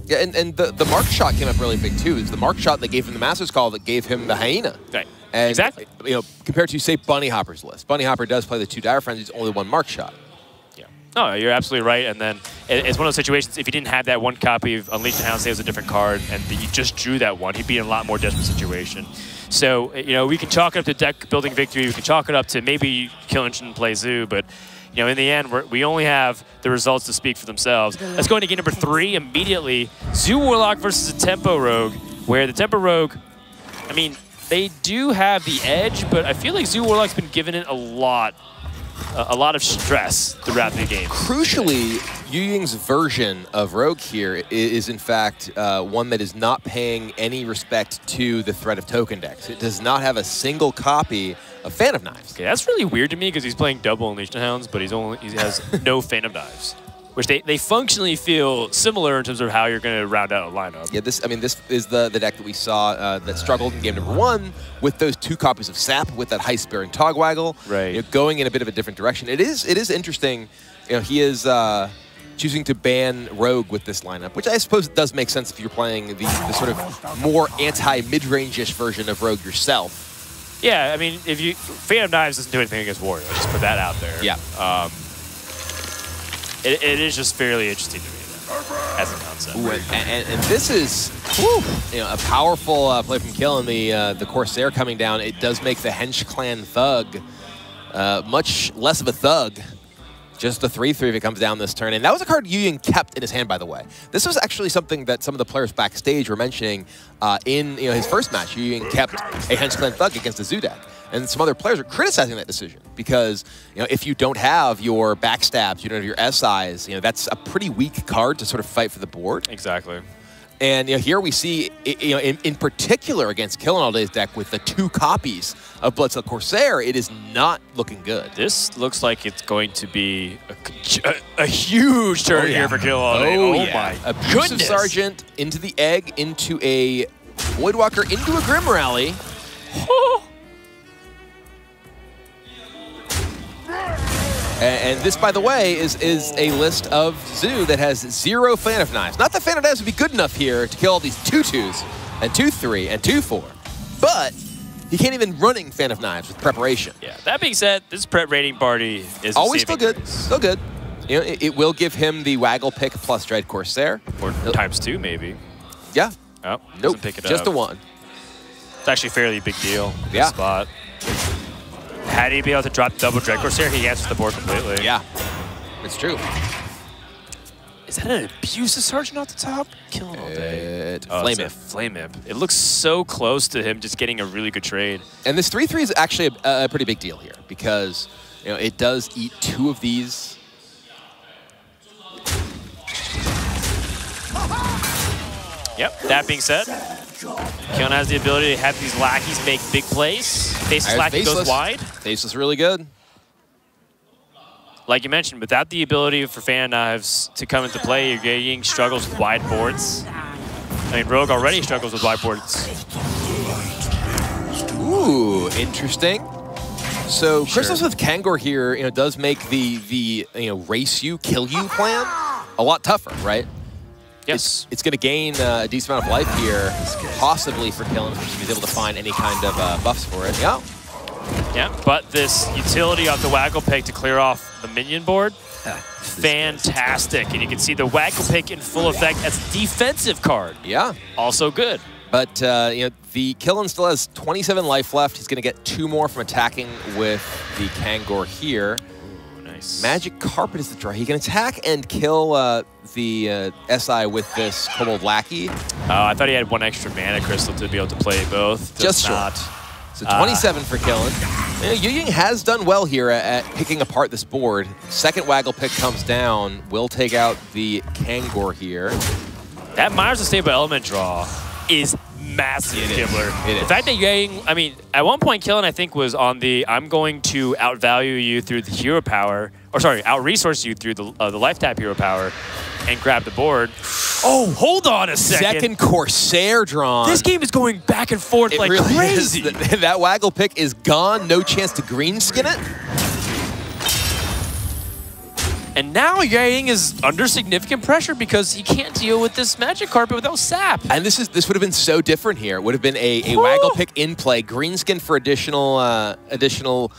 Yeah, and the mark shot came up really big too. It's the mark shot that gave him the Master's Call that gave him the Hyena. Right. And, exactly. You know, compared to, say, Bunny Hopper's list. Bunny Hopper does play the 2 Dire Frenzies, only 1 mark shot. Yeah. No, you're absolutely right. And then it's one of those situations, if you didn't have that one copy of Unleash the Hound, say it was a different card, and you just drew that one, he'd be in a lot more desperate situation. So, you know, we can chalk it up to deck building victory. We can chalk it up to maybe Killen shouldn't play Zoo, but, you know, in the end, we only have the results to speak for themselves. Let's go into game number 3 immediately. Zoo Warlock versus a Tempo Rogue, where the Tempo Rogue, I mean, they do have the edge, but I feel like Zoo Warlock's been given it a lot of stress throughout the game. Crucially, HCT's version of Rogue here is in fact one that is not paying any respect to the threat of token decks. It does not have a single copy of Fan of Knives. Okay, that's really weird to me because he's playing double Unleash the Hounds, but he has no Fan of Knives, which they functionally feel similar in terms of how you're going to round out a lineup. Yeah, this is the deck that we saw that struggled in game number 1 with those 2 copies of Sap with that High Spear and Togwaggle. Right. You know, going in a bit of a different direction. It is interesting. You know, he is choosing to ban Rogue with this lineup, which I suppose does make sense if you're playing the sort of more anti-mid-range-ish version of Rogue yourself. Yeah, I mean, if you Fan of Knives doesn't do anything against Warrior, just put that out there. Yeah. It is just fairly interesting to me as a concept. Ooh, and this is you know, a powerful play from Killen. The Corsair coming down. It does make the Hench Clan Thug much less of a thug. Just a 3/3 if it comes down this turn. And that was a card HCT kept in his hand, by the way. This was actually something that some of the players backstage were mentioning in his first match. HCT kept a Hench Clan Thug against the Zoo deck. And some other players are criticizing that decision because, if you don't have your backstabs, you don't have your SIs, that's a pretty weak card to sort of fight for the board. Exactly. And here we see, in particular against KillinallDay's deck with the 2 copies of Bloodsail Corsair, it is not looking good. This looks like it's going to be a huge turn here for KillinallDay. Oh yeah. My Abusive goodness. Sergeant into the Egg, into a Voidwalker, into a Grim Rally. And this, by the way, is a list of Zoo that has 0 Fan of Knives. Not that Fan of Knives would be good enough here to kill all these 2-2s and 2-3 and 2-4, but he can't even running Fan of Knives with preparation. Yeah. That being said, this prep rating party is always still good. Still good. It will give him the Waggle pick plus Dread Corsair. Or ×2 maybe. Yeah. Oh, nope. Pick it just up. a 1. It's actually a fairly big deal. Yeah. Spot. Had he be able to drop double Dread Corsair, he answers the board completely. Yeah, it's true. Is that an Abusive Sergeant off the top? KillinallDay. Flame Imp. Flame Imp. It looks so close to him just getting a really good trade. And this 3-3 is actually a pretty big deal here because it does eat 2 of these. Yep. That being said, Killen has the ability to have these lackeys make big plays. Faceless lackey goes wide. Faceless really good. Like you mentioned, without the ability for Fan Knives to come into play, you're getting struggles with wide boards. I mean, Rogue already struggles with wide boards. Ooh, interesting. So Crystals with Kangor here, does make the race you, kill you plan a lot tougher, right? Yes. It's going to gain a decent amount of life here, possibly for Killen, if he's able to find any kind of buffs for it. Yeah. Yeah, but this utility off the Waggle Pick to clear off the minion board, fantastic. And you can see the Waggle Pick in full effect as a defensive card. Yeah. Also good. But, the Killen still has 27 life left. He's going to get 2 more from attacking with the Kangor here. Nice. Magic Carpet is the draw. He can attack and kill the SI with this Kobold Lackey. I thought he had 1 extra mana crystal to be able to play both. Just short. So 27 for Killen. HCT has done well here at picking apart this board. Second Waggle Pick comes down. Will take out the Kangor here. That Myers Unstable Element draw is massive, Kibler. The fact that Yang, I mean, at one point Killen, I think, was on the I'm going to outvalue you through the hero power, or sorry, out-resource you through the life tap hero power and grab the board. Oh, hold on a second. Second Corsair drawn. This game is going back and forth like really crazy. That Waggle Pick is gone. No chance to green skin it. And now Yang is under significant pressure because he can't deal with this Magic Carpet without sap. And this would have been so different here. It would have been a Waggle Pick in play, green skin for additional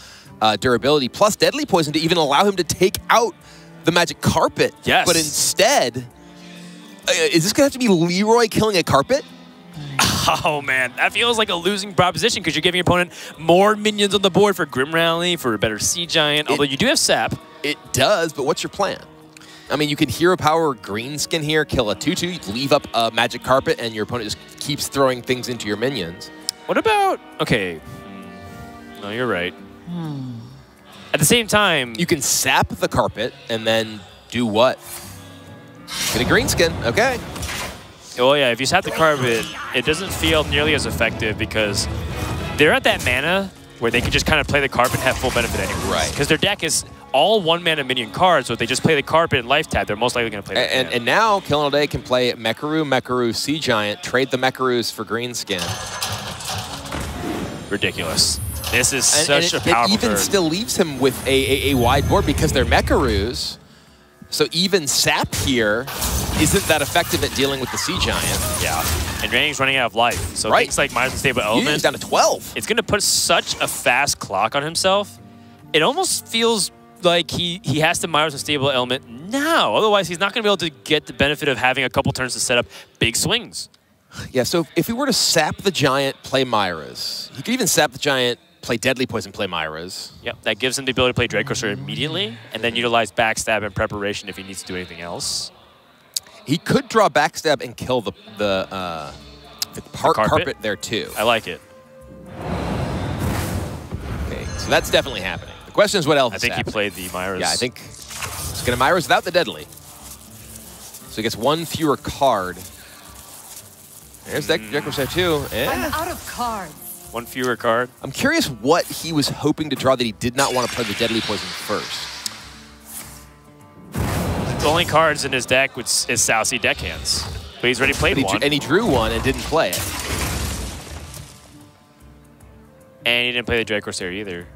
durability, plus Deadly Poison to even allow him to take out the Magic Carpet. Yes. But instead, is this going to have to be Leroy killing a carpet? Oh, man. That feels like a losing proposition because you're giving your opponent more minions on the board for Grim Rally, for a better Sea Giant, although you do have sap. It does, but what's your plan? I mean, you can Hero Power Greenskin here, kill a 2-2, leave up a Magic Carpet, and your opponent just keeps throwing things into your minions. What about... Okay. No, you're right. At the same time... You can sap the carpet and then do what? Get a Greenskin. Okay. Well, yeah, if you sap the carpet, it doesn't feel nearly as effective because they're at that mana where they can just kind of play the carpet and have full benefit anyway. Right. Because their deck is all 1-mana minion cards, so if they just play the carpet and life tap, they're most likely going to play that. And now KillinallDay can play Mekaru, Sea Giant, trade the Mekarus for Greenskin. Ridiculous. This is such a powerful It even turn. still leaves him with a wide board because they're Mekarus. So even sap here isn't that effective at dealing with the Sea Giant. Yeah, and Rang's running out of life. So things like Myers Unstable Element. He's down to 12. It's going to put such a fast clock on himself. It almost feels like he has to Myers Unstable Element now. Otherwise, he's not going to be able to get the benefit of having a couple turns to set up big swings. Yeah, so if he were to sap the Giant, play Myras, he could even sap the Giant, play Deadly Poison, play Myras. Yep, that gives him the ability to play Dracosaur immediately, and then utilize Backstab and Preparation if he needs to do anything else. He could draw Backstab and kill the carpet there too. I like it. So that's definitely happening. The question is what else I think he played the Myras. Yeah, I think he's going to Myras without the Deadly. So he gets one fewer card. There's that Corsair too. I'm out of cards. One fewer card. I'm curious what he was hoping to draw that he did not want to play the Deadly Poison first. The only cards in his deck is Sousy deckhands. But he's already played one. And he drew one and didn't play it. And he didn't play the Dread Corsair either.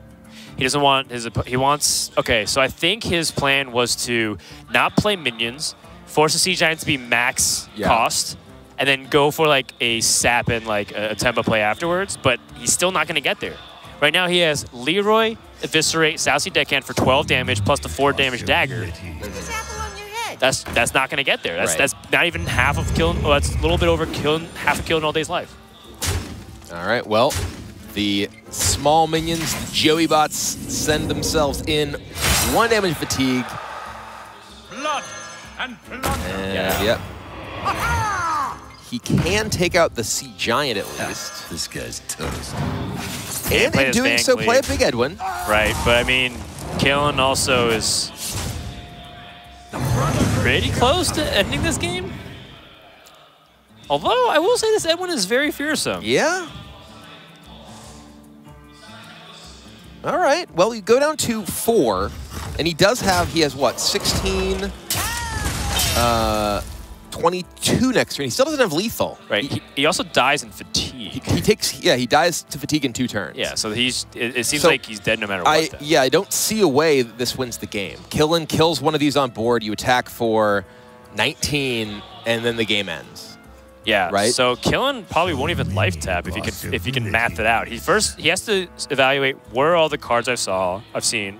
He doesn't want his... He wants... Okay, so I think his plan was to not play minions, force the Sea Giant to be max cost, and then go for like a sap and like a tempo play afterwards, but he's still not going to get there. Right now he has Leroy, Eviscerate, Sousy Deckhand for 12 damage plus the 4 damage dagger. That's not going to get there. That's not even half of killing. Well, that's a little bit over half of killing all day's life. All right, well, the small minions, the Joey bots, send themselves in. 1 damage fatigue. Blood and plunder. And, yep. He can take out the Sea Giant at least. This guy's toast. And in doing so, play a Big Edwin. Right, but I mean, Killen also is pretty close to ending this game. Although, I will say this Edwin is very fearsome. Yeah. All right, well, you go down to 4, and he has what, 16, 22 next turn. He still doesn't have lethal. Right, he also dies in fatigue. He dies to fatigue in 2 turns. Yeah, so it seems like he's dead no matter what. Yeah, I don't see a way that this wins the game. Killen kills one of these on board, you attack for 19, and then the game ends. Yeah, right. So Killen probably won't even life tap if he can math it out. He has to evaluate where are all the cards I've seen.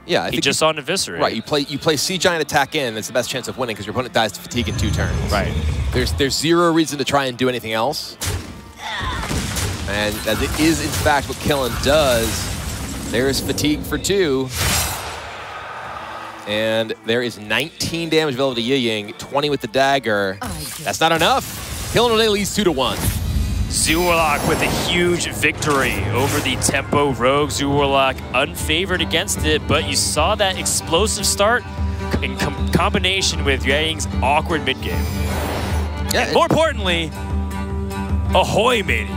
Yeah, I he just saw an Eviscerate. Right, you play Sea Giant attack in. That's the best chance of winning because your opponent dies to fatigue in 2 turns. Right. There's zero reason to try and do anything else. And as it is in fact what Killen does, there's fatigue for 2. And there is 19 damage available to HCT, 20 with the dagger. That's not enough. Killinallday leads 2-1. Zoorlock with a huge victory over the Tempo Rogue. Zoorlock unfavored against it, but you saw that explosive start in combination with HCT's awkward mid-game. Yeah, and more importantly, Ahoy matey.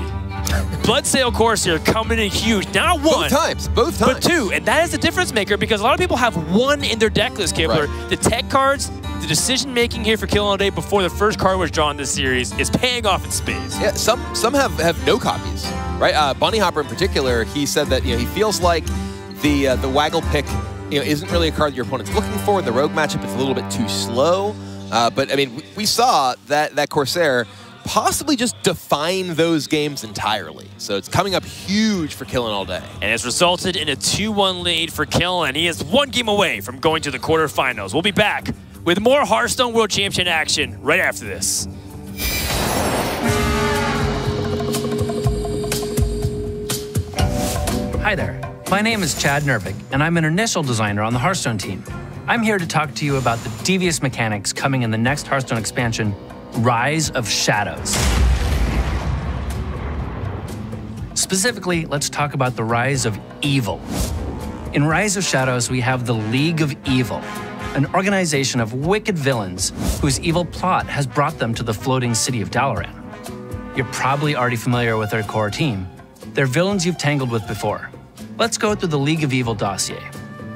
Bloodsail Corsair coming in huge. Not one. Both times. But 2. And that is the difference maker because a lot of people have 1 in their deck list, Kibler. Right. The tech cards, the decision making here for Killinallday before the first card was drawn this series is paying off in spades. Yeah, some have no copies, right? Bunny Hopper in particular, he said that he feels like the Waggle pick isn't really a card that your opponent's looking for. In the Rogue matchup, it's a little bit too slow. But I mean, we saw that Corsair possibly just define those games entirely. So it's coming up huge for Killinallday. And it's resulted in a 2-1 lead for Killen. He is 1 game away from going to the quarterfinals. We'll be back with more Hearthstone World Championship action right after this. Hi there. My name is Chad Nervig, and I'm an initial designer on the Hearthstone team. I'm here to talk to you about the devious mechanics coming in the next Hearthstone expansion, Rise of Shadows. Specifically, let's talk about the Rise of Evil. In Rise of Shadows, we have the League of Evil, an organization of wicked villains whose evil plot has brought them to the floating city of Dalaran. You're probably already familiar with their core team. They're villains you've tangled with before. Let's go through the League of Evil dossier.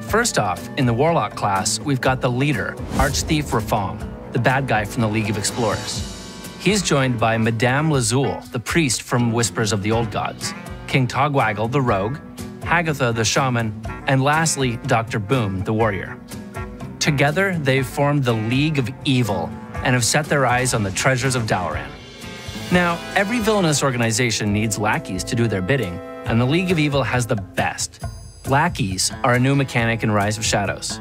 First off, in the Warlock class, we've got the leader, Archthief Rafam, the bad guy from the League of Explorers. He's joined by Madame Lazul, the priest from Whispers of the Old Gods, King Togwaggle, the rogue, Hagatha, the shaman, and lastly, Dr. Boom, the warrior. Together, they've formed the League of Evil and have set their eyes on the treasures of Dalaran. Now, every villainous organization needs lackeys to do their bidding, and the League of Evil has the best. Lackeys are a new mechanic in Rise of Shadows.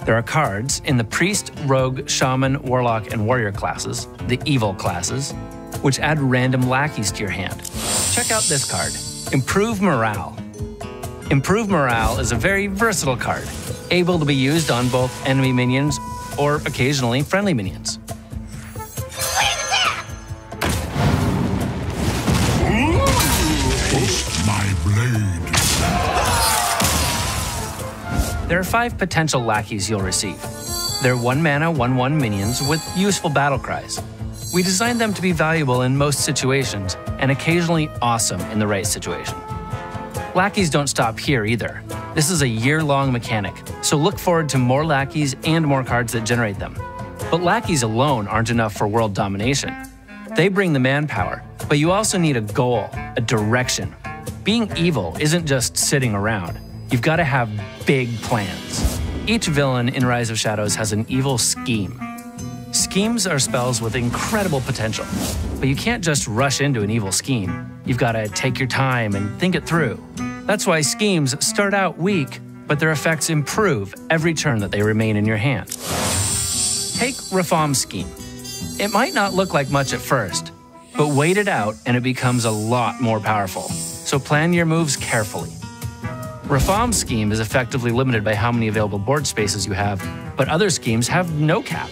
There are cards in the Priest, Rogue, Shaman, Warlock, and Warrior classes, the Evil classes, which add random lackeys to your hand. Check out this card, Improve Morale. Improve Morale is a very versatile card, able to be used on both enemy minions or occasionally friendly minions. Taste my blade. There are 5 potential lackeys you'll receive. They're 1 mana, 1/1 minions with useful battle cries. We designed them to be valuable in most situations and occasionally awesome in the right situation. Lackeys don't stop here either. This is a year-long mechanic, so look forward to more lackeys and more cards that generate them. But lackeys alone aren't enough for world domination. They bring the manpower, but you also need a goal, a direction. Being evil isn't just sitting around. You've got to have big plans. Each villain in Rise of Shadows has an evil scheme. Schemes are spells with incredible potential, but you can't just rush into an evil scheme. You've got to take your time and think it through. That's why schemes start out weak, but their effects improve every turn that they remain in your hand. Take Rafam's scheme. It might not look like much at first, but wait it out and it becomes a lot more powerful. So plan your moves carefully. Rafam's scheme is effectively limited by how many available board spaces you have, but other schemes have no cap.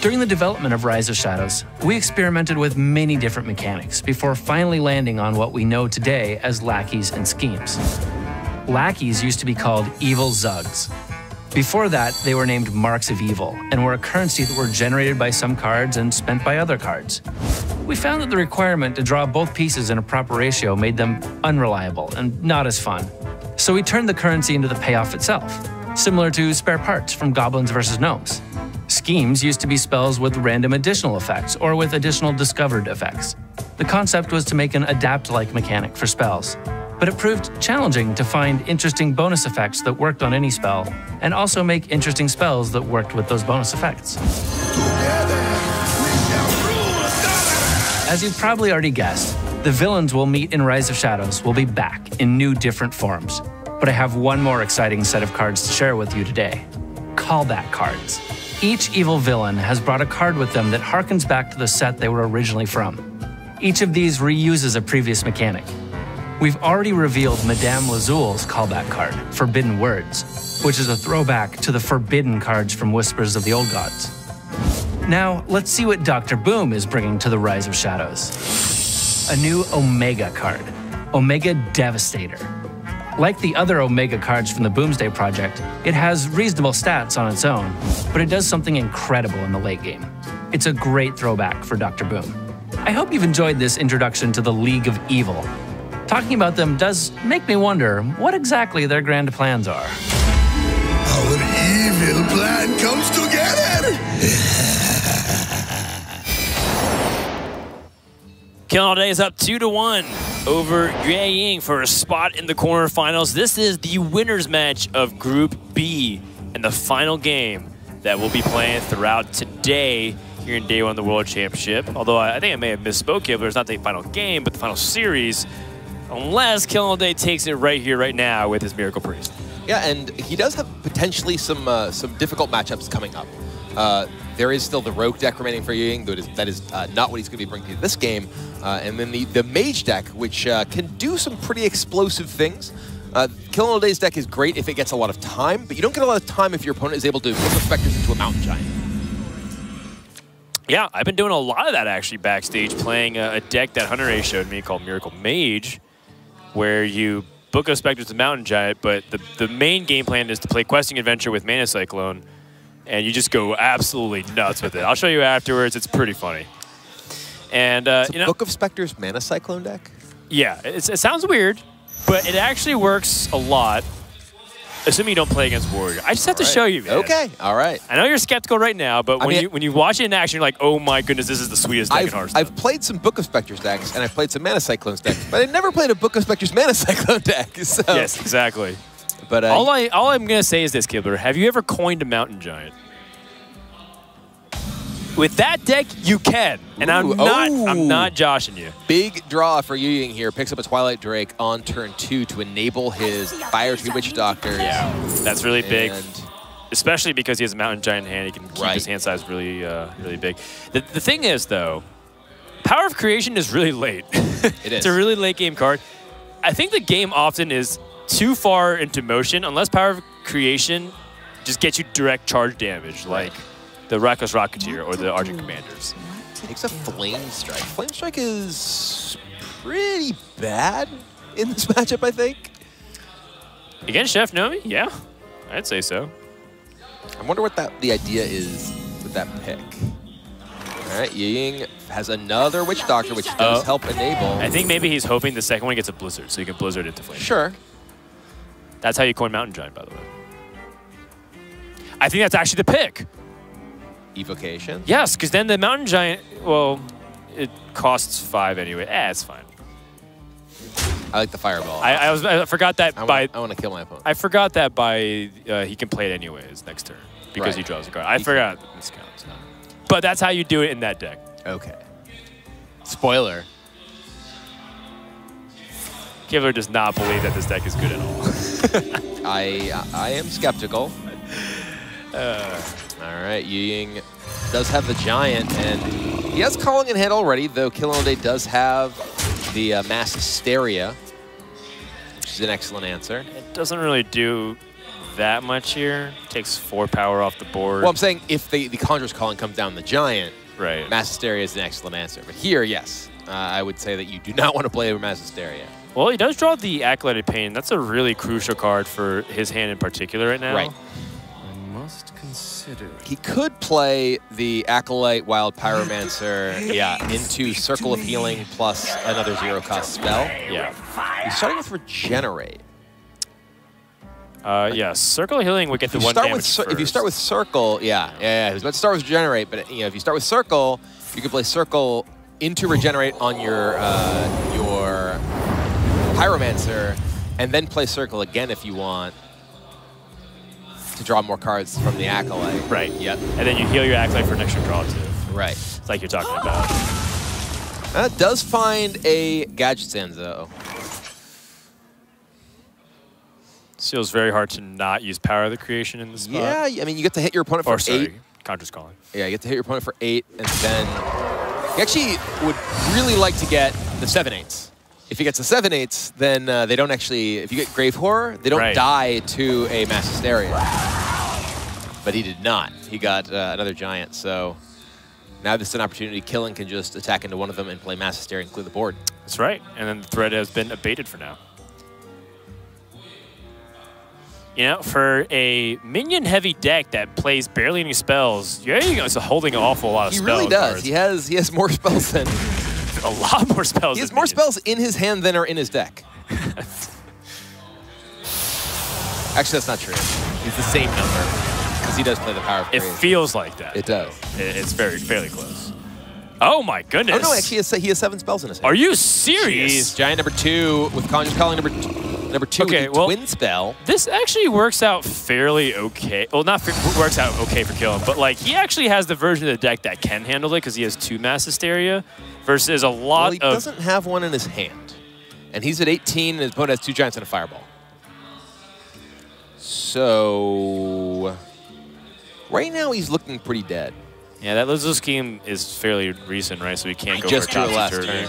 During the development of Rise of Shadows, we experimented with many different mechanics before finally landing on what we know today as lackeys and schemes. Lackeys used to be called evil zugs. Before that, they were named marks of evil and were a currency that were generated by some cards and spent by other cards. We found that the requirement to draw both pieces in a proper ratio made them unreliable and not as fun. So we turned the currency into the payoff itself, similar to spare parts from Goblins vs. Gnomes. Schemes used to be spells with random additional effects or with additional discovered effects. The concept was to make an adapt-like mechanic for spells, but it proved challenging to find interesting bonus effects that worked on any spell, and also make interesting spells that worked with those bonus effects. As you've probably already guessed, the villains we'll meet in Rise of Shadows will be back in new different forms. But I have one more exciting set of cards to share with you today. Callback Cards. Each evil villain has brought a card with them that harkens back to the set they were originally from. Each of these reuses a previous mechanic. We've already revealed Madame Lazul's callback card, Forbidden Words, which is a throwback to the forbidden cards from Whispers of the Old Gods. Now, let's see what Dr. Boom is bringing to the Rise of Shadows. A new Omega card, Omega Devastator. Like the other Omega cards from the Boomsday Project, it has reasonable stats on its own, but it does something incredible in the late game. It's a great throwback for Dr. Boom. I hope you've enjoyed this introduction to the League of Evil. Talking about them does make me wonder what exactly their grand plans are. Our evil plan comes together! Killing All Day is up 2-1 over HCT for a spot in the quarterfinals. This is the winner's match of Group B and the final game that we'll be playing throughout today here in Day 1 of the World Championship. Although I think I may have misspoke here, but it's not the final game, but the final series, unless Killing All Day takes it right here, right now with his Miracle Priest. Yeah, and he does have potentially some difficult matchups coming up. There is still the Rogue deck remaining for HCT. That is not what he's going to be bringing to this game. And then the Mage deck, which can do some pretty explosive things. Killing All Day's deck is great if it gets a lot of time, but you don't get a lot of time if your opponent is able to put the Spectres into a Mountain Giant. Yeah, I've been doing a lot of that actually backstage, playing a deck that Hunter A showed me called Miracle Mage, where you book a Spectres to Mountain Giant, but the main game plan is to play Questing Adventure with Mana Cyclone, and you just go absolutely nuts with it. I'll show you afterwards. It's pretty funny. And you know, Book of Spectres Mana Cyclone deck? Yeah, it sounds weird, but it actually works a lot, assuming you don't play against Warrior. I just have to show you, man. Okay, all right. I know you're skeptical right now, but when you watch it in action, you're like, oh my goodness, this is the sweetest deck in Hearthstone. I've played some Book of Spectres decks, and I've played some Mana Cyclones decks, but I never played a Book of Spectres Mana Cyclone deck. So. Yes, exactly. But all I'm gonna say is this, Kibler. Have you ever coined a Mountain Giant? With that deck, you can, and I'm not joshing you. Big draw for HCT here. Picks up a Twilight Drake on turn 2 to enable his Fire Tree Witch Doctor. Yeah, that's really big, especially because he has a Mountain Giant in hand. He can keep his hand size really, really big. The thing is, though, Power of Creation is really late. It is. It's a really late game card. I think the game often is too far into motion unless Power of Creation just gets you direct charge damage, like the Reckless Rocketeer or the Argent Commanders. Takes a Flame Strike. Flame Strike is pretty bad in this matchup, I think. Against Chef Nomi? Yeah. I'd say so. I wonder what the idea is with that pick. All right, HCT has another Witch Doctor, which does help enable. I think maybe he's hoping the second one gets a Blizzard, so you can Blizzard into Flame. Sure. That's how you coin Mountain Giant, by the way. I think that's actually the pick. Evocation? Yes, because then the Mountain Giant, well, it costs 5 anyway. It's fine. I like the Fireball. I forgot that I want to kill my opponent. I forgot that he can play it anyways next turn because he draws a card. I forgot this counts. But that's how you do it in that deck. Okay. Spoiler. Kibler does not believe that this deck is good at all. I am skeptical. All right, HCT does have the Giant, and he has Calling in Hand already, though Kill All Day does have the Mass Hysteria, which is an excellent answer. It doesn't really do that much here. It takes 4 power off the board. Well, I'm saying if the Conjurer's Calling comes down the Giant, right, Mass Hysteria is an excellent answer. But here, yes, I would say that you do not want to play over Mass Hysteria. Well, he does draw the Acolyted Pain. That's a really crucial card for his hand in particular right now. Right. I must consider. He could play the Acolyte Wild Pyromancer into Circle of Healing plus another 0-cost spell. Yeah. He's starting with Regenerate. Yeah, Circle of Healing would get the 1 damage first. If you start with Circle, yeah. He was about to start with Regenerate, but if you start with Circle, you can play Circle into Regenerate on your Pyromancer, and then play Circle again if you want to draw more cards from the Acolyte. Right. Yep. And then you heal your Acolyte for an extra draw too. Right. It's like you're talking about. That does find a Gadget Sands, though. Feels very hard to not use Power of the Creation in this spot. Yeah, I mean, you get to hit your opponent for 8. Conjurer's Calling. Yeah, you get to hit your opponent for 8, and then you actually would really like to get the 7/8s. If he gets the 7/8s, then they don't actually, if you get Grave Horror, they don't die to a Mass Hysteria. But he did not. He got another Giant, so now this is an opportunity. Killen can just attack into one of them and play Mass Hysteria and clear the board. That's right, and then the threat has been abated for now. You know, for a minion-heavy deck that plays barely any spells, is holding an awful lot of spells. He really does. He has more spells than... a lot more spells. He has more spells in his hand than are in his deck. Actually, that's not true. He's the same number, because he does play the Power of Creation. It feels like that. It does. It's fairly close. Oh my goodness. Oh no, actually he has 7 spells in his hand. Are you serious? Jeez, Giant number 2 with Conjurer's Calling number 2 with the Twin Spell. This actually works out fairly okay. Well, not works out okay for Killen, but like he actually has the version of the deck that can handle it because he has 2 Mass Hysteria versus a lot he doesn't have one in his hand. And he's at 18 and his opponent has 2 Giants and a Fireball. So right now he's looking pretty dead. Yeah, that Lizzo scheme is fairly recent, right? So we can't go just for drew last turn.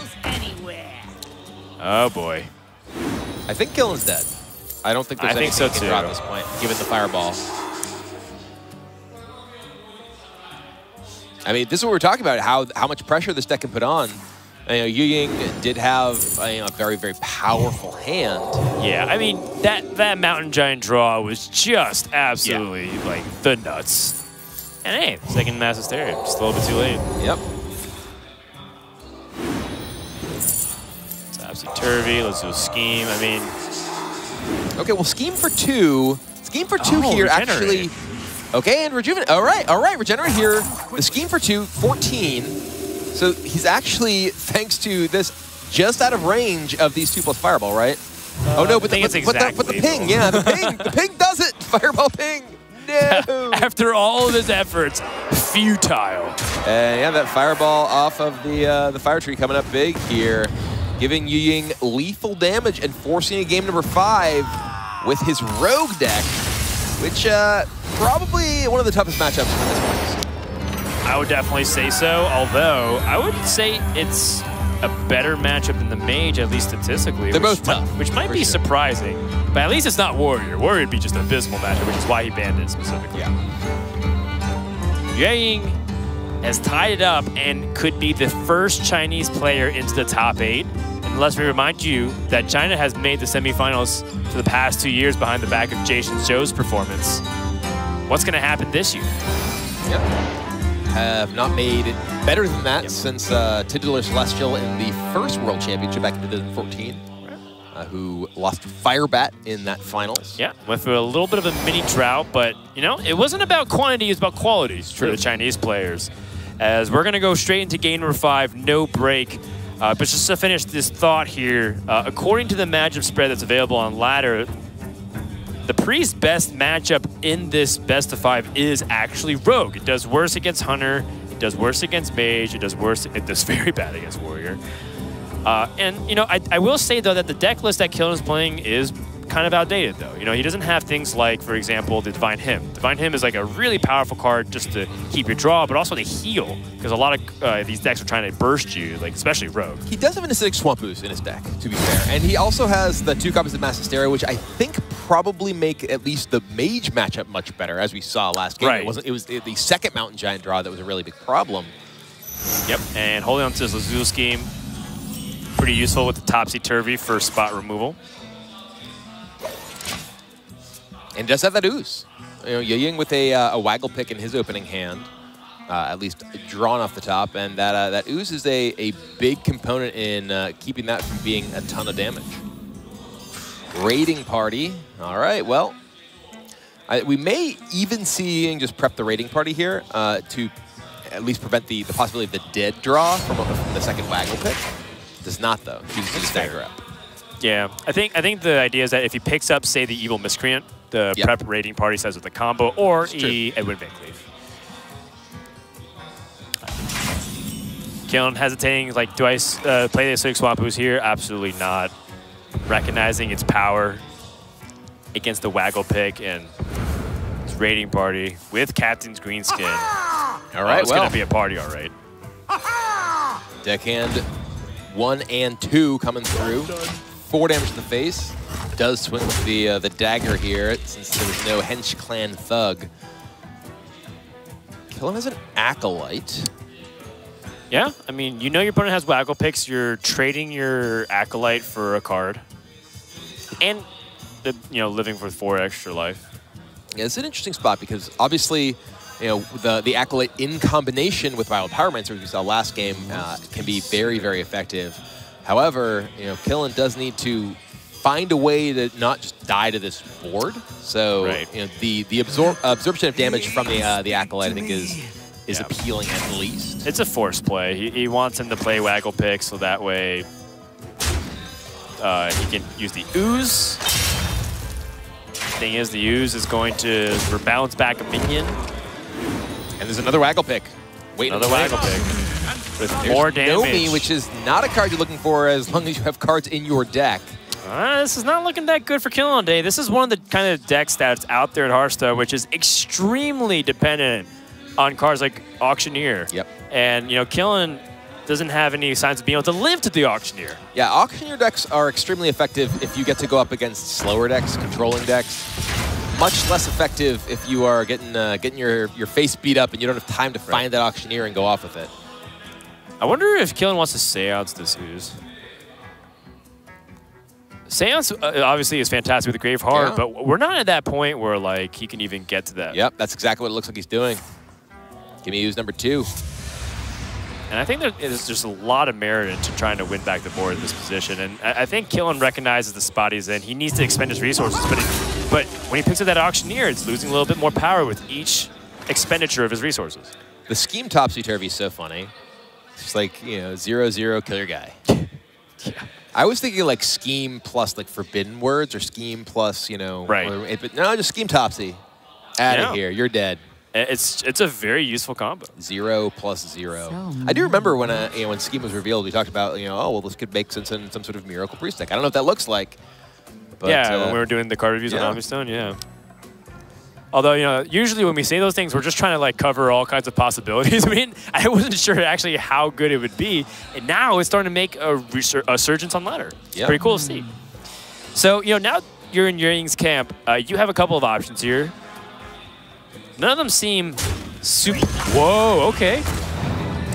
Oh boy. I think Killen's dead. I don't think there's anything he can draw at this point, given the Fireball. I mean, this is what we're talking about, how much pressure this deck can put on. You know, HCT did have a very, very powerful hand. Yeah, I mean, that Mountain Giant draw was just absolutely like the nuts. And hey, second Mass Hysteria, just a little bit too late. Yep. Topsy-turvy, let's do a scheme, I mean. Okay, well, scheme for 2 here Regenerate. actually. Okay, and Rejuvenate. All right, Regenerate here. The scheme for 2, 14. So he's actually, thanks to this, just out of range of these 2 plus Fireball, right? Oh no, but the ping, yeah, the ping does it. Fireball ping. No. After all of his efforts, futile. Yeah, that Fireball off of the Fire Tree coming up big here, giving HCT lethal damage and forcing a game number 5 with his Rogue deck, which probably one of the toughest matchups for this one. I would definitely say so, although I would say it's a better matchup than the Mage, at least statistically. They're both tough. Which might be surprising, but at least it's not Warrior. Warrior would be just an abysmal matchup, which is why he banned it specifically. Yeah. HCT has tied it up and could be the first Chinese player into the top 8. And And let's remind you that China has made the semifinals for the past 2 years behind the back of Jason Zhou's performance. What's going to happen this year? Yep. Have not made it better than that since Titular Celestial in the first World Championship back in 2014, who lost Firebat in that finals. Yeah, went through a little bit of a mini drought, but, you know, it wasn't about quantity, it was about quality for the Chinese players. As we're going to go straight into game number 5, no break. But just to finish this thought here, according to the matchup spread that's available on Ladder, the Priest's best matchup in this best of 5 is actually Rogue. It does worse against Hunter, it does worse against Mage, it does very bad against Warrior. And, you know, I will say, though, that the deck list that Killen is playing is kind of outdated, though. You know, he doesn't have things like, for example, the Divine Hymn. Divine Hymn is like a really powerful card just to keep your draw, but also to heal, because a lot of these decks are trying to burst you, like especially Rogue. He does have an acidic Swamp Ooze in his deck, to be fair. And he also has the 2 copies of Mass Hysteria, which I think probably make at least the Mage matchup much better, as we saw last game. Right. It was the second Mountain Giant draw that was a really big problem. Yep, and holding on to his Lazul scheme, pretty useful with the Topsy-Turvy for spot removal. And does have that Ooze. You know, HCT with a Waggle Pick in his opening hand, at least drawn off the top, and that Ooze is a big component in keeping that from being a ton of damage. Raiding Party. All right, well, we may even see Ying just prep the Raiding Party here to at least prevent the possibility of the dead draw from the second Waggle Pick. Does not, though. Chooses to stagger up. Yeah, I think the idea is that if he picks up, say, the Evil Miscreant, the prep Raiding Party says with the combo, or Edwin Van Cleef. Killen hesitating, like, do I play the Acidic Swamp Ooze here? Absolutely not. Recognizing its power against the Waggle Pick and its Raiding Party with Captain's Greenskin. All right, it's going to be a party, all right. Deckhand 1 and 2 coming through. 4 damage to the face. Does swing with the dagger here since there was no Hench Clan Thug. Killen has an Acolyte. Yeah, I mean, you know your opponent has Waggle Picks. You're trading your Acolyte for a card. And, you know, living for 4 extra life. Yeah, it's an interesting spot because obviously, you know, the Acolyte in combination with Wild Pyromancer, as we saw last game, can be very, very effective. However, you know, Killen does need to find a way to not just die to this board. So, you know, the absorption of damage from the Acolyte, I think, is appealing at least. It's a forced play. He wants him to play Waggle Pick so that way he can use the Ooze. Thing is, the Ooze is going to bounce back a minion. And there's another Waggle Pick. Wait, another Waggle Pick with more damage. Nomi, which is not a card you're looking for as long as you have cards in your deck. This is not looking that good for killinallday. This is one of the kind of decks that's out there at Hearthstone, which is extremely dependent on cards like Auctioneer. Yep. And, you know, Killen doesn't have any signs of being able to live to the Auctioneer. Yeah, Auctioneer decks are extremely effective if you get to go up against slower decks, controlling decks. Much less effective if you are getting your face beat up and you don't have time to find that Auctioneer and go off with it. I wonder if Killen wants to Seance this Ooze. Seance obviously is fantastic with the Graveheart, but we're not at that point where like he can even get to that. Yep, that's exactly what it looks like he's doing. Give me Ooze number 2. And I think there is just a lot of merit into trying to win back the board in this position. And I think Killen recognizes the spot he's in. He needs to expend his resources, but when he picks up that Auctioneer, it's losing a little bit more power with each expenditure of his resources. The scheme Topsy-Turvy is so funny. It's like, you know, 0/0, kill your guy. Yeah. I was thinking like scheme plus like forbidden words or scheme plus, you know. Right. But no, just scheme Topsy. Out of here. You're dead. It's a very useful combo. 0 + 0. I do remember when you know, when scheme was revealed, we talked about, you know, oh well, this could make sense in some sort of Miracle Priest deck. I don't know what that looks like. But, yeah, when we were doing the card reviews on Hearthstone, Although, you know, usually when we say those things, we're just trying to like cover all kinds of possibilities. I mean, I wasn't sure actually how good it would be, and now it's starting to make a resurgence on ladder. It's pretty cool to see. So, you know, now you're in Ying's camp. You have a couple of options here. None of them seem super. Whoa, okay.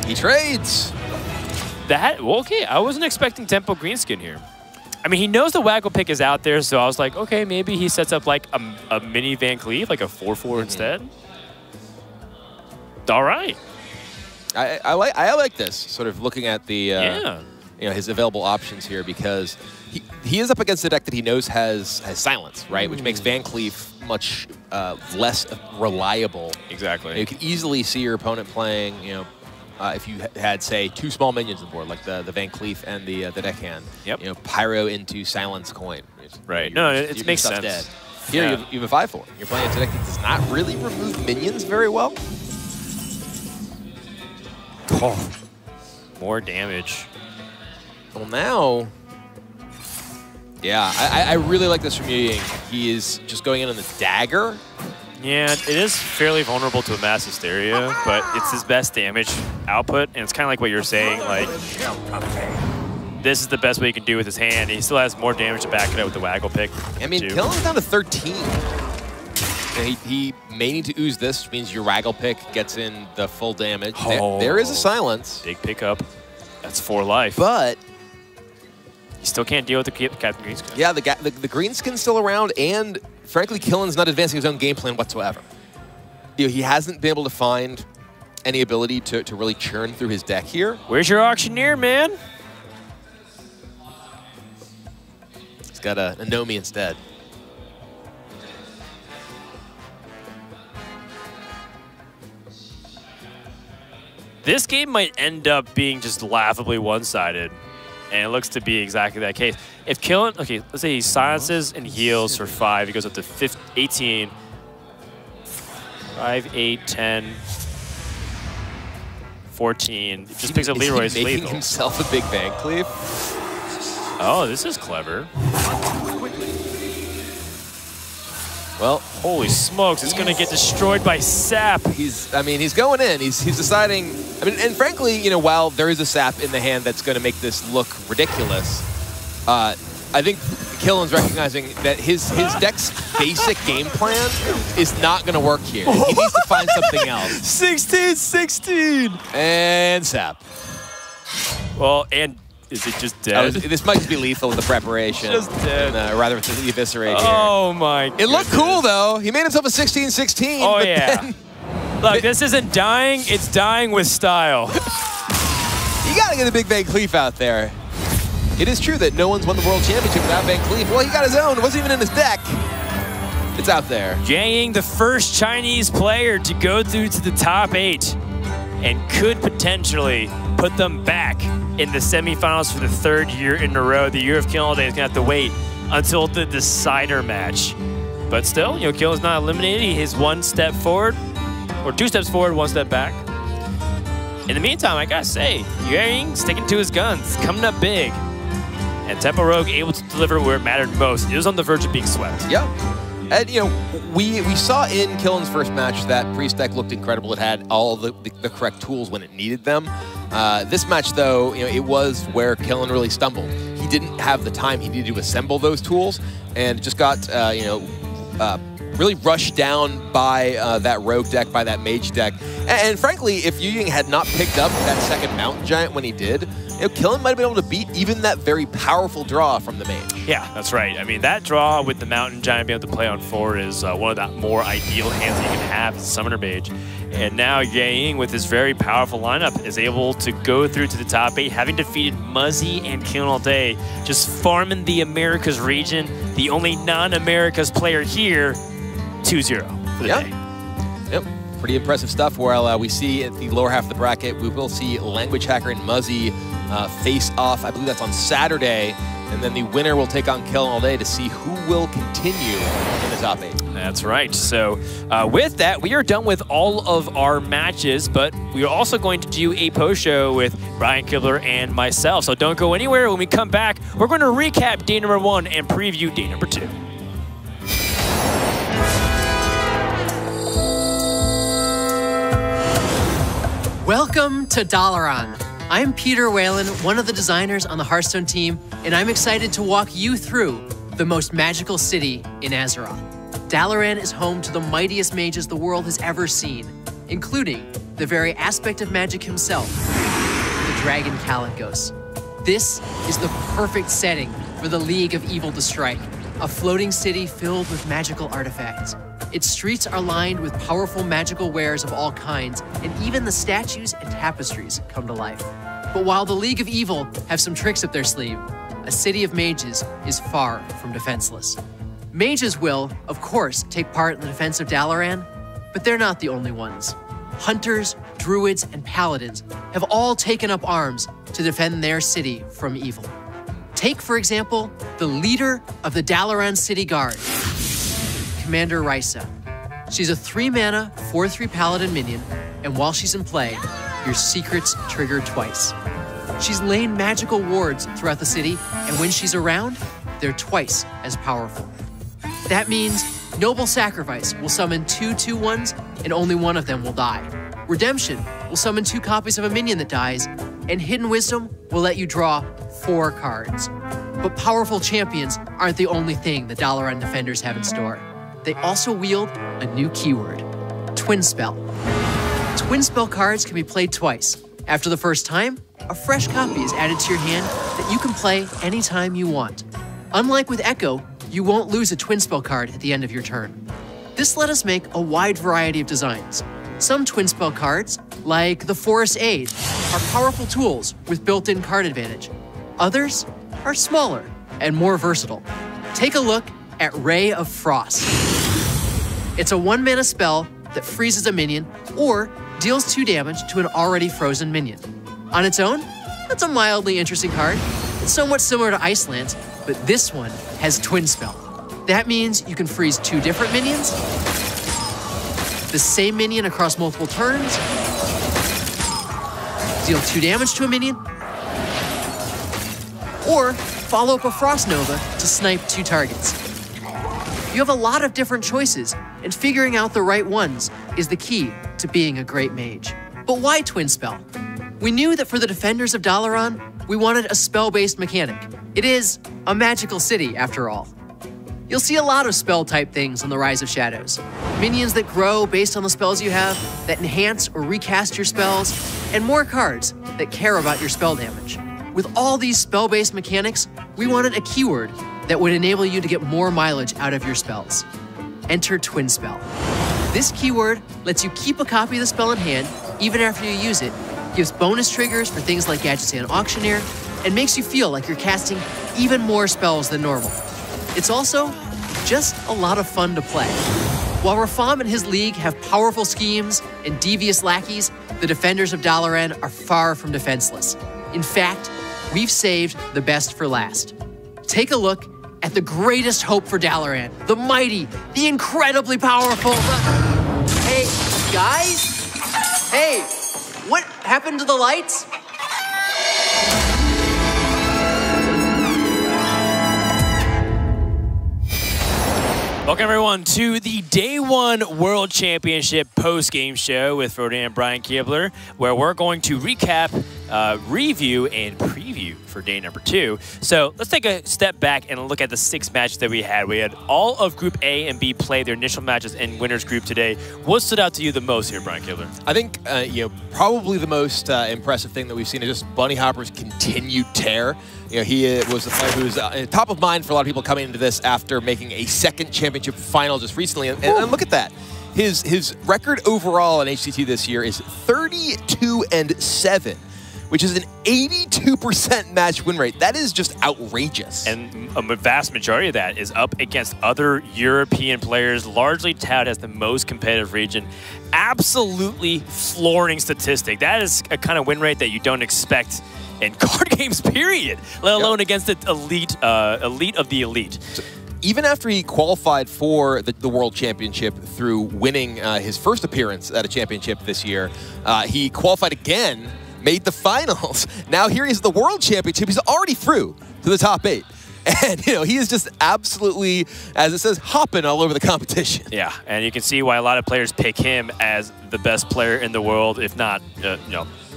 He trades. That, well, okay, I wasn't expecting Tempo Greenskin here. I mean, he knows the Waggle pick is out there, so I was like, okay, maybe he sets up like a mini Van Cleef, like a 4-4 instead. All right. I like this, sort of looking at the you know, his available options here, because he is up against a deck that he knows has silence, right? Which makes Van Cleef much less reliable. Exactly. You can easily see your opponent playing, you know, if you had, say, 2 small minions on the board, like the Van Cleef and the deckhand. Yep. You know, Pyro into Silence Coin. Right. No, it makes sense. Dead. Here, you have a 5/4. You're playing a deck that does not really remove minions very well. Oh, more damage. Well, now, yeah, I really like this from Yuying. He is just going in on the dagger. Yeah, it is fairly vulnerable to a Mass Hysteria, but it's his best damage output, and it's kind of like what you're saying, like, this is the best way you can do with his hand. He still has more damage to back it up with the Waggle pick. I mean, Killen's down to 13. He may need to ooze this, which means your Waggle pick gets in the full damage. Oh, there is a silence. Big pickup. That's 4 life. But he still can't deal with the Captain Greenskin. Yeah, the Greenskin's still around, and frankly, Killen's not advancing his own game plan whatsoever. You know, he hasn't been able to find any ability to really churn through his deck here. Where's your Auctioneer, man? He's got a Nomi instead. This game might end up being just laughably one-sided, and it looks to be exactly that case. If Killen, okay, let's say he silences and heals for 5, he goes up to 18. 5, 8, 10, 14. He just picks up Leroy's making lethal. Himself a big Van Cleef. Oh, this is clever. Well, holy smokes, it's going to get destroyed by Sap. He's going in. He's deciding. I mean, and frankly, you know, while there is a Sap in the hand that's going to make this look ridiculous, I think Killen's recognizing that his deck's basic game plan is not going to work here. He needs to find something else. 16-16. And Sap. Well, and is it just dead? This might just be lethal with the preparation. Just dead. And, rather than the eviscerate here. Oh my goodness. It looked cool though. He made himself a 16-16. Oh yeah. Look, this isn't dying, it's dying with style. You gotta get a big Van Cleef out there. It is true that no one's won the World Championship without Van Cleef. Well, he got his own. It wasn't even in his deck. It's out there. Jiaying, the first Chinese player to go through to the top 8 and could potentially put them back in the semifinals for the 3rd year in a row. The year of killinallday is gonna have to wait until the decider match. But still, you know, Killen's not eliminated. He is 1 step forward, or 2 steps forward, 1 step back. In the meantime, I gotta say, Jiaying sticking to his guns, coming up big. And Tempo Rogue able to deliver where it mattered most. It was on the verge of being swept. Yep. And, you know, we saw in Killen's first match that Priest deck looked incredible. It had all the correct tools when it needed them. This match, though, you know, it was where Killen really stumbled. He didn't have the time he needed to assemble those tools, and just got, you know, really rushed down by that Rogue deck, by that Mage deck. And frankly, if Yuying had not picked up that second Mountain Giant when he did, you know, Killen might have been able to beat even that very powerful draw from the Mage. Yeah, that's right. I mean, that draw with the Mountain Giant being able to play on 4 is one of the more ideal hands that you can have as a Summoner Mage. And now Jiaying, with his very powerful lineup, is able to go through to the top 8, having defeated Muzzy and killinallday, just farming the Americas region, the only non-Americas player here, 2-0 for the day. Yep. Pretty impressive stuff. While we see at the lower half of the bracket, we will see Language Hacker and Muzzy face off. I believe that's on Saturday. And then the winner will take on killinallday to see who will continue in the top 8. That's right. So with that, we are done with all of our matches, but we are also going to do a post-show with Brian Kibler and myself. So don't go anywhere. When we come back, we're going to recap day number 1 and preview day number 2. Welcome to Dalaran. I'm Peter Whalen, one of the designers on the Hearthstone team, and I'm excited to walk you through the most magical city in Azeroth. Dalaran is home to the mightiest mages the world has ever seen, including the very aspect of magic himself, the Dragon Kalikos. This is the perfect setting for the League of Evil to strike, a floating city filled with magical artifacts. Its streets are lined with powerful magical wares of all kinds, and even the statues and tapestries come to life. But while the League of Evil have some tricks up their sleeve, a city of mages is far from defenseless. Mages will, of course, take part in the defense of Dalaran, but they're not the only ones. Hunters, druids, and paladins have all taken up arms to defend their city from evil. Take, for example, the leader of the Dalaran City Guard, Commander Risa. She's a 3-mana, 4/3 paladin minion, and while she's in play, your secrets trigger twice. She's laid magical wards throughout the city, and when she's around, they're twice as powerful. That means Noble Sacrifice will summon 2 2/1s, and only one of them will die. Redemption will summon 2 copies of a minion that dies, and Hidden Wisdom will let you draw 4 cards. But powerful champions aren't the only thing the Dalaran defenders have in store. They also wield a new keyword, Twin Spell. Twin Spell cards can be played twice. After the first time, a fresh copy is added to your hand that you can play anytime you want. Unlike with Echo, you won't lose a Twin Spell card at the end of your turn. This let us make a wide variety of designs. Some Twin Spell cards, like the Forest Aid, are powerful tools with built-in card advantage. Others are smaller and more versatile. Take a look at Ray of Frost. It's a 1-mana spell that freezes a minion or deals 2 damage to an already frozen minion. On its own, that's a mildly interesting card. It's somewhat similar to Iceland, but this one has Twin Spell. That means you can freeze 2 different minions, the same minion across multiple turns, deal 2 damage to a minion, or follow up a Frost Nova to snipe 2 targets. You have a lot of different choices, and figuring out the right ones is the key to being a great mage. But why Twin Spell? We knew that for the defenders of Dalaran, we wanted a spell-based mechanic. It is a magical city, after all. You'll see a lot of spell-type things on the Rise of Shadows. Minions that grow based on the spells you have, that enhance or recast your spells, and more cards that care about your spell damage. With all these spell-based mechanics, we wanted a keyword that would enable you to get more mileage out of your spells. Enter Twin Spell. This keyword lets you keep a copy of the spell in hand even after you use it, gives bonus triggers for things like Gadgetzan Auctioneer, and makes you feel like you're casting even more spells than normal. It's also just a lot of fun to play. While Rafam and his league have powerful schemes and devious lackeys, the defenders of Dalaran are far from defenseless. In fact, we've saved the best for last. Take a look at the greatest hope for Dalaran, the mighty, the incredibly powerful... Hey, guys? Hey, what happened to the lights? Welcome everyone to the Day 1 World Championship post-game show with Frodan and Brian Kibler, where we're going to recap, review, and preview for day number 2. So let's take a step back and look at the 6 matches that we had. We had all of Group A and B play their initial matches in winners group today. What stood out to you the most here, Brian Kibler? I think probably the most impressive thing that we've seen is just Bunny Hopper's continued tear. He was the player who was top of mind for a lot of people coming into this after making a 2nd championship final just recently. And look at that. His record overall in HCT this year is 32-7, which is an 82% match win rate. That is just outrageous. And a vast majority of that is up against other European players, largely touted as the most competitive region. Absolutely flooring statistic. That is a kind of win rate that you don't expect in card games, period, let alone against the elite of the elite. So even after he qualified for the World Championship through winning his first appearance at a championship this year, he qualified again, made the finals. Now here he is at the World Championship. He's already through to the top 8. And, he is just absolutely, as it says, hopping all over the competition. Yeah, and you can see why a lot of players pick him as the best player in the world, if not,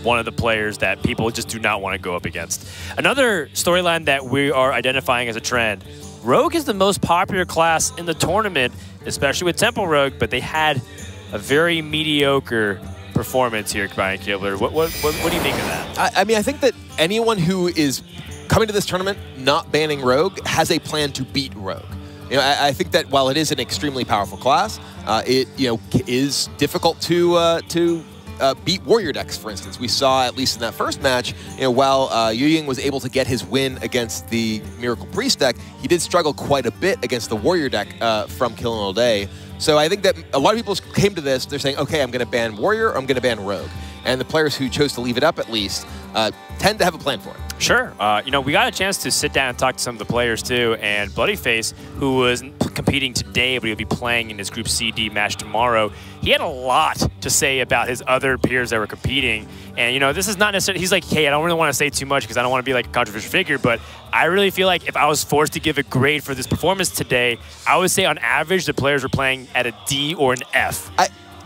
one of the players that people just do not want to go up against. Another storyline that we are identifying as a trend, Rogue is the most popular class in the tournament, especially with Temple Rogue, but they had a very mediocre performance here, Brian Kibler. What do you think of that? I mean, I think that anyone who is coming to this tournament not banning Rogue has a plan to beat Rogue. You know, I think that while it is an extremely powerful class, it is difficult to beat warrior decks. For instance, we saw at least in that first match, while HCT was able to get his win against the Miracle Priest deck, he did struggle quite a bit against the warrior deck from killinallday. So I think that a lot of people came to this, they're saying, okay, I'm going to ban warrior, or I'm going to ban rogue. And the players who chose to leave it up at least tend to have a plan for it. Sure. We got a chance to sit down and talk to some of the players too, and Bloodyface, who was competing today, but he'll be playing in his Group CD match tomorrow, he had a lot to say about his other peers that were competing. And, this is not necessarily, he's like, hey, I don't really want to say too much because I don't want to be like a controversial figure, but I really feel like if I was forced to give a grade for this performance today, I would say on average the players were playing at a D or an F.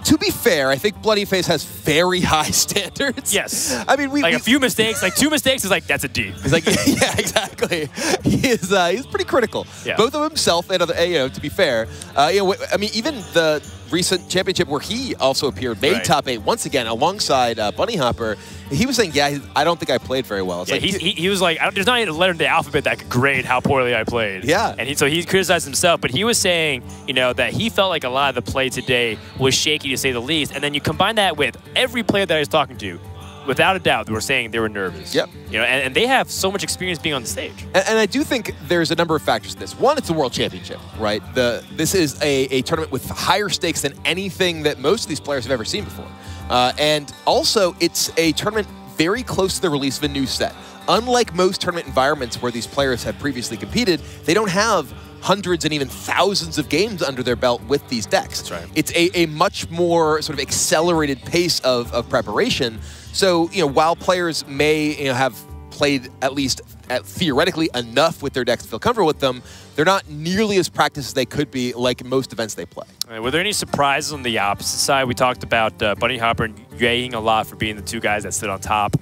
To be fair, I think Bloodyface has very high standards. Yes. I mean, a few mistakes, like 2 mistakes is like, that's a D. He's like, yeah, exactly. He's pretty critical. Yeah. Both of himself and other, to be fair. I mean, even the recent championship where he also appeared, made top 8 once again alongside Bunny Hopper. He was saying, yeah, I don't think I played very well. It's yeah, like, he was like, there's not even a letter in the alphabet that could grade how poorly I played. Yeah. And so he criticized himself, but he was saying, that he felt like a lot of the play today was shaky to say the least. And then you combine that with every player that I was talking to, without a doubt, they were saying they were nervous. Yep. And they have so much experience being on the stage. And I do think there's a number of factors to this. One, it's a World Championship, right? This is a tournament with higher stakes than anything that most of these players have ever seen before. And also, it's a tournament very close to the release of a new set. Unlike most tournament environments where these players have previously competed, they don't have hundreds and even thousands of games under their belt with these decks. That's right. It's a much more sort of accelerated pace of preparation. So, while players may have played at least theoretically enough with their decks to feel comfortable with them, they're not nearly as practiced as they could be like most events they play. Were there any surprises on the opposite side? We talked about Bunny Hopper and HCT a lot for being the two guys that stood on top.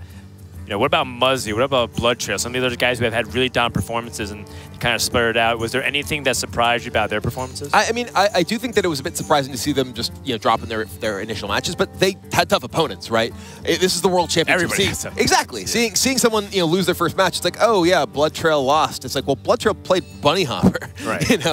What about Muzzy? What about Blood Trail? Some of the other guys who have had really down performances and kind of sputtered out. Was there anything that surprised you about their performances? I mean, I do think that it was a bit surprising to see them just dropping their initial matches, but they had tough opponents, right? This is the World Championship. Everybody has tough. Exactly. Yeah. Seeing someone lose their first match, it's like, oh yeah, Blood Trail lost. It's like, well, Blood Trail played Bunny Hopper, right?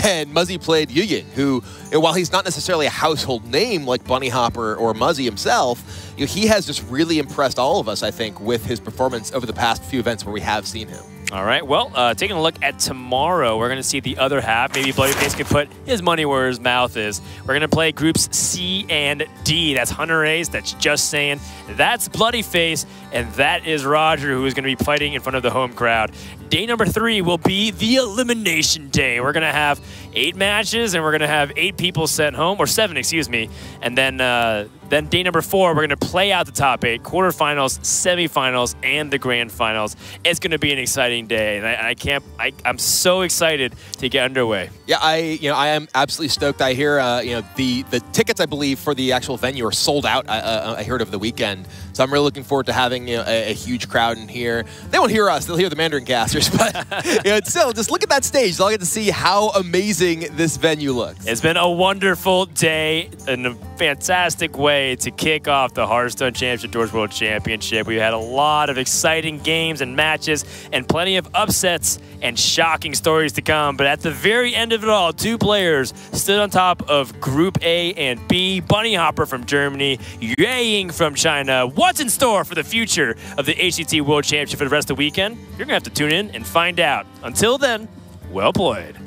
And Muzzy played HCT, who, while he's not necessarily a household name like Bunny Hopper or Muzzy himself, he has just really impressed all of us, I think, with his performance over the past few events where we have seen him. All right, well, taking a look at tomorrow, we're going to see the other half. Maybe Bloodyface can put his money where his mouth is. We're going to play groups C and D. That's Hunter Ace, that's Just Saying, that's Bloodyface, and that is Roger, who is going to be fighting in front of the home crowd. Day number 3 will be the elimination day. We're going to have 8 matches, and we're going to have 8 people sent home, or 7, excuse me. And then day number 4, we're going to play out the top 8, quarterfinals, semifinals, and the grand finals. It's going to be an exciting day, and I'm so excited to get underway. Yeah, I am absolutely stoked. I hear the tickets, I believe, for the actual venue are sold out. I heard over the weekend, so I'm really looking forward to having a huge crowd in here. They won't hear us; they'll hear the Mandarin casters. But still, just look at that stage. They'll get to see how amazing this venue looks. It's been a wonderful day and a fantastic way to kick off the Hearthstone Championship Doors World Championship. We've had a lot of exciting games and matches and plenty of upsets and shocking stories to come. But at the very end of it all, 2 players stood on top of Group A and B. Bunny Hopper from Germany, HCT from China. What's in store for the future of the HCT World Championship for the rest of the weekend? You're going to have to tune in and find out. Until then, well played.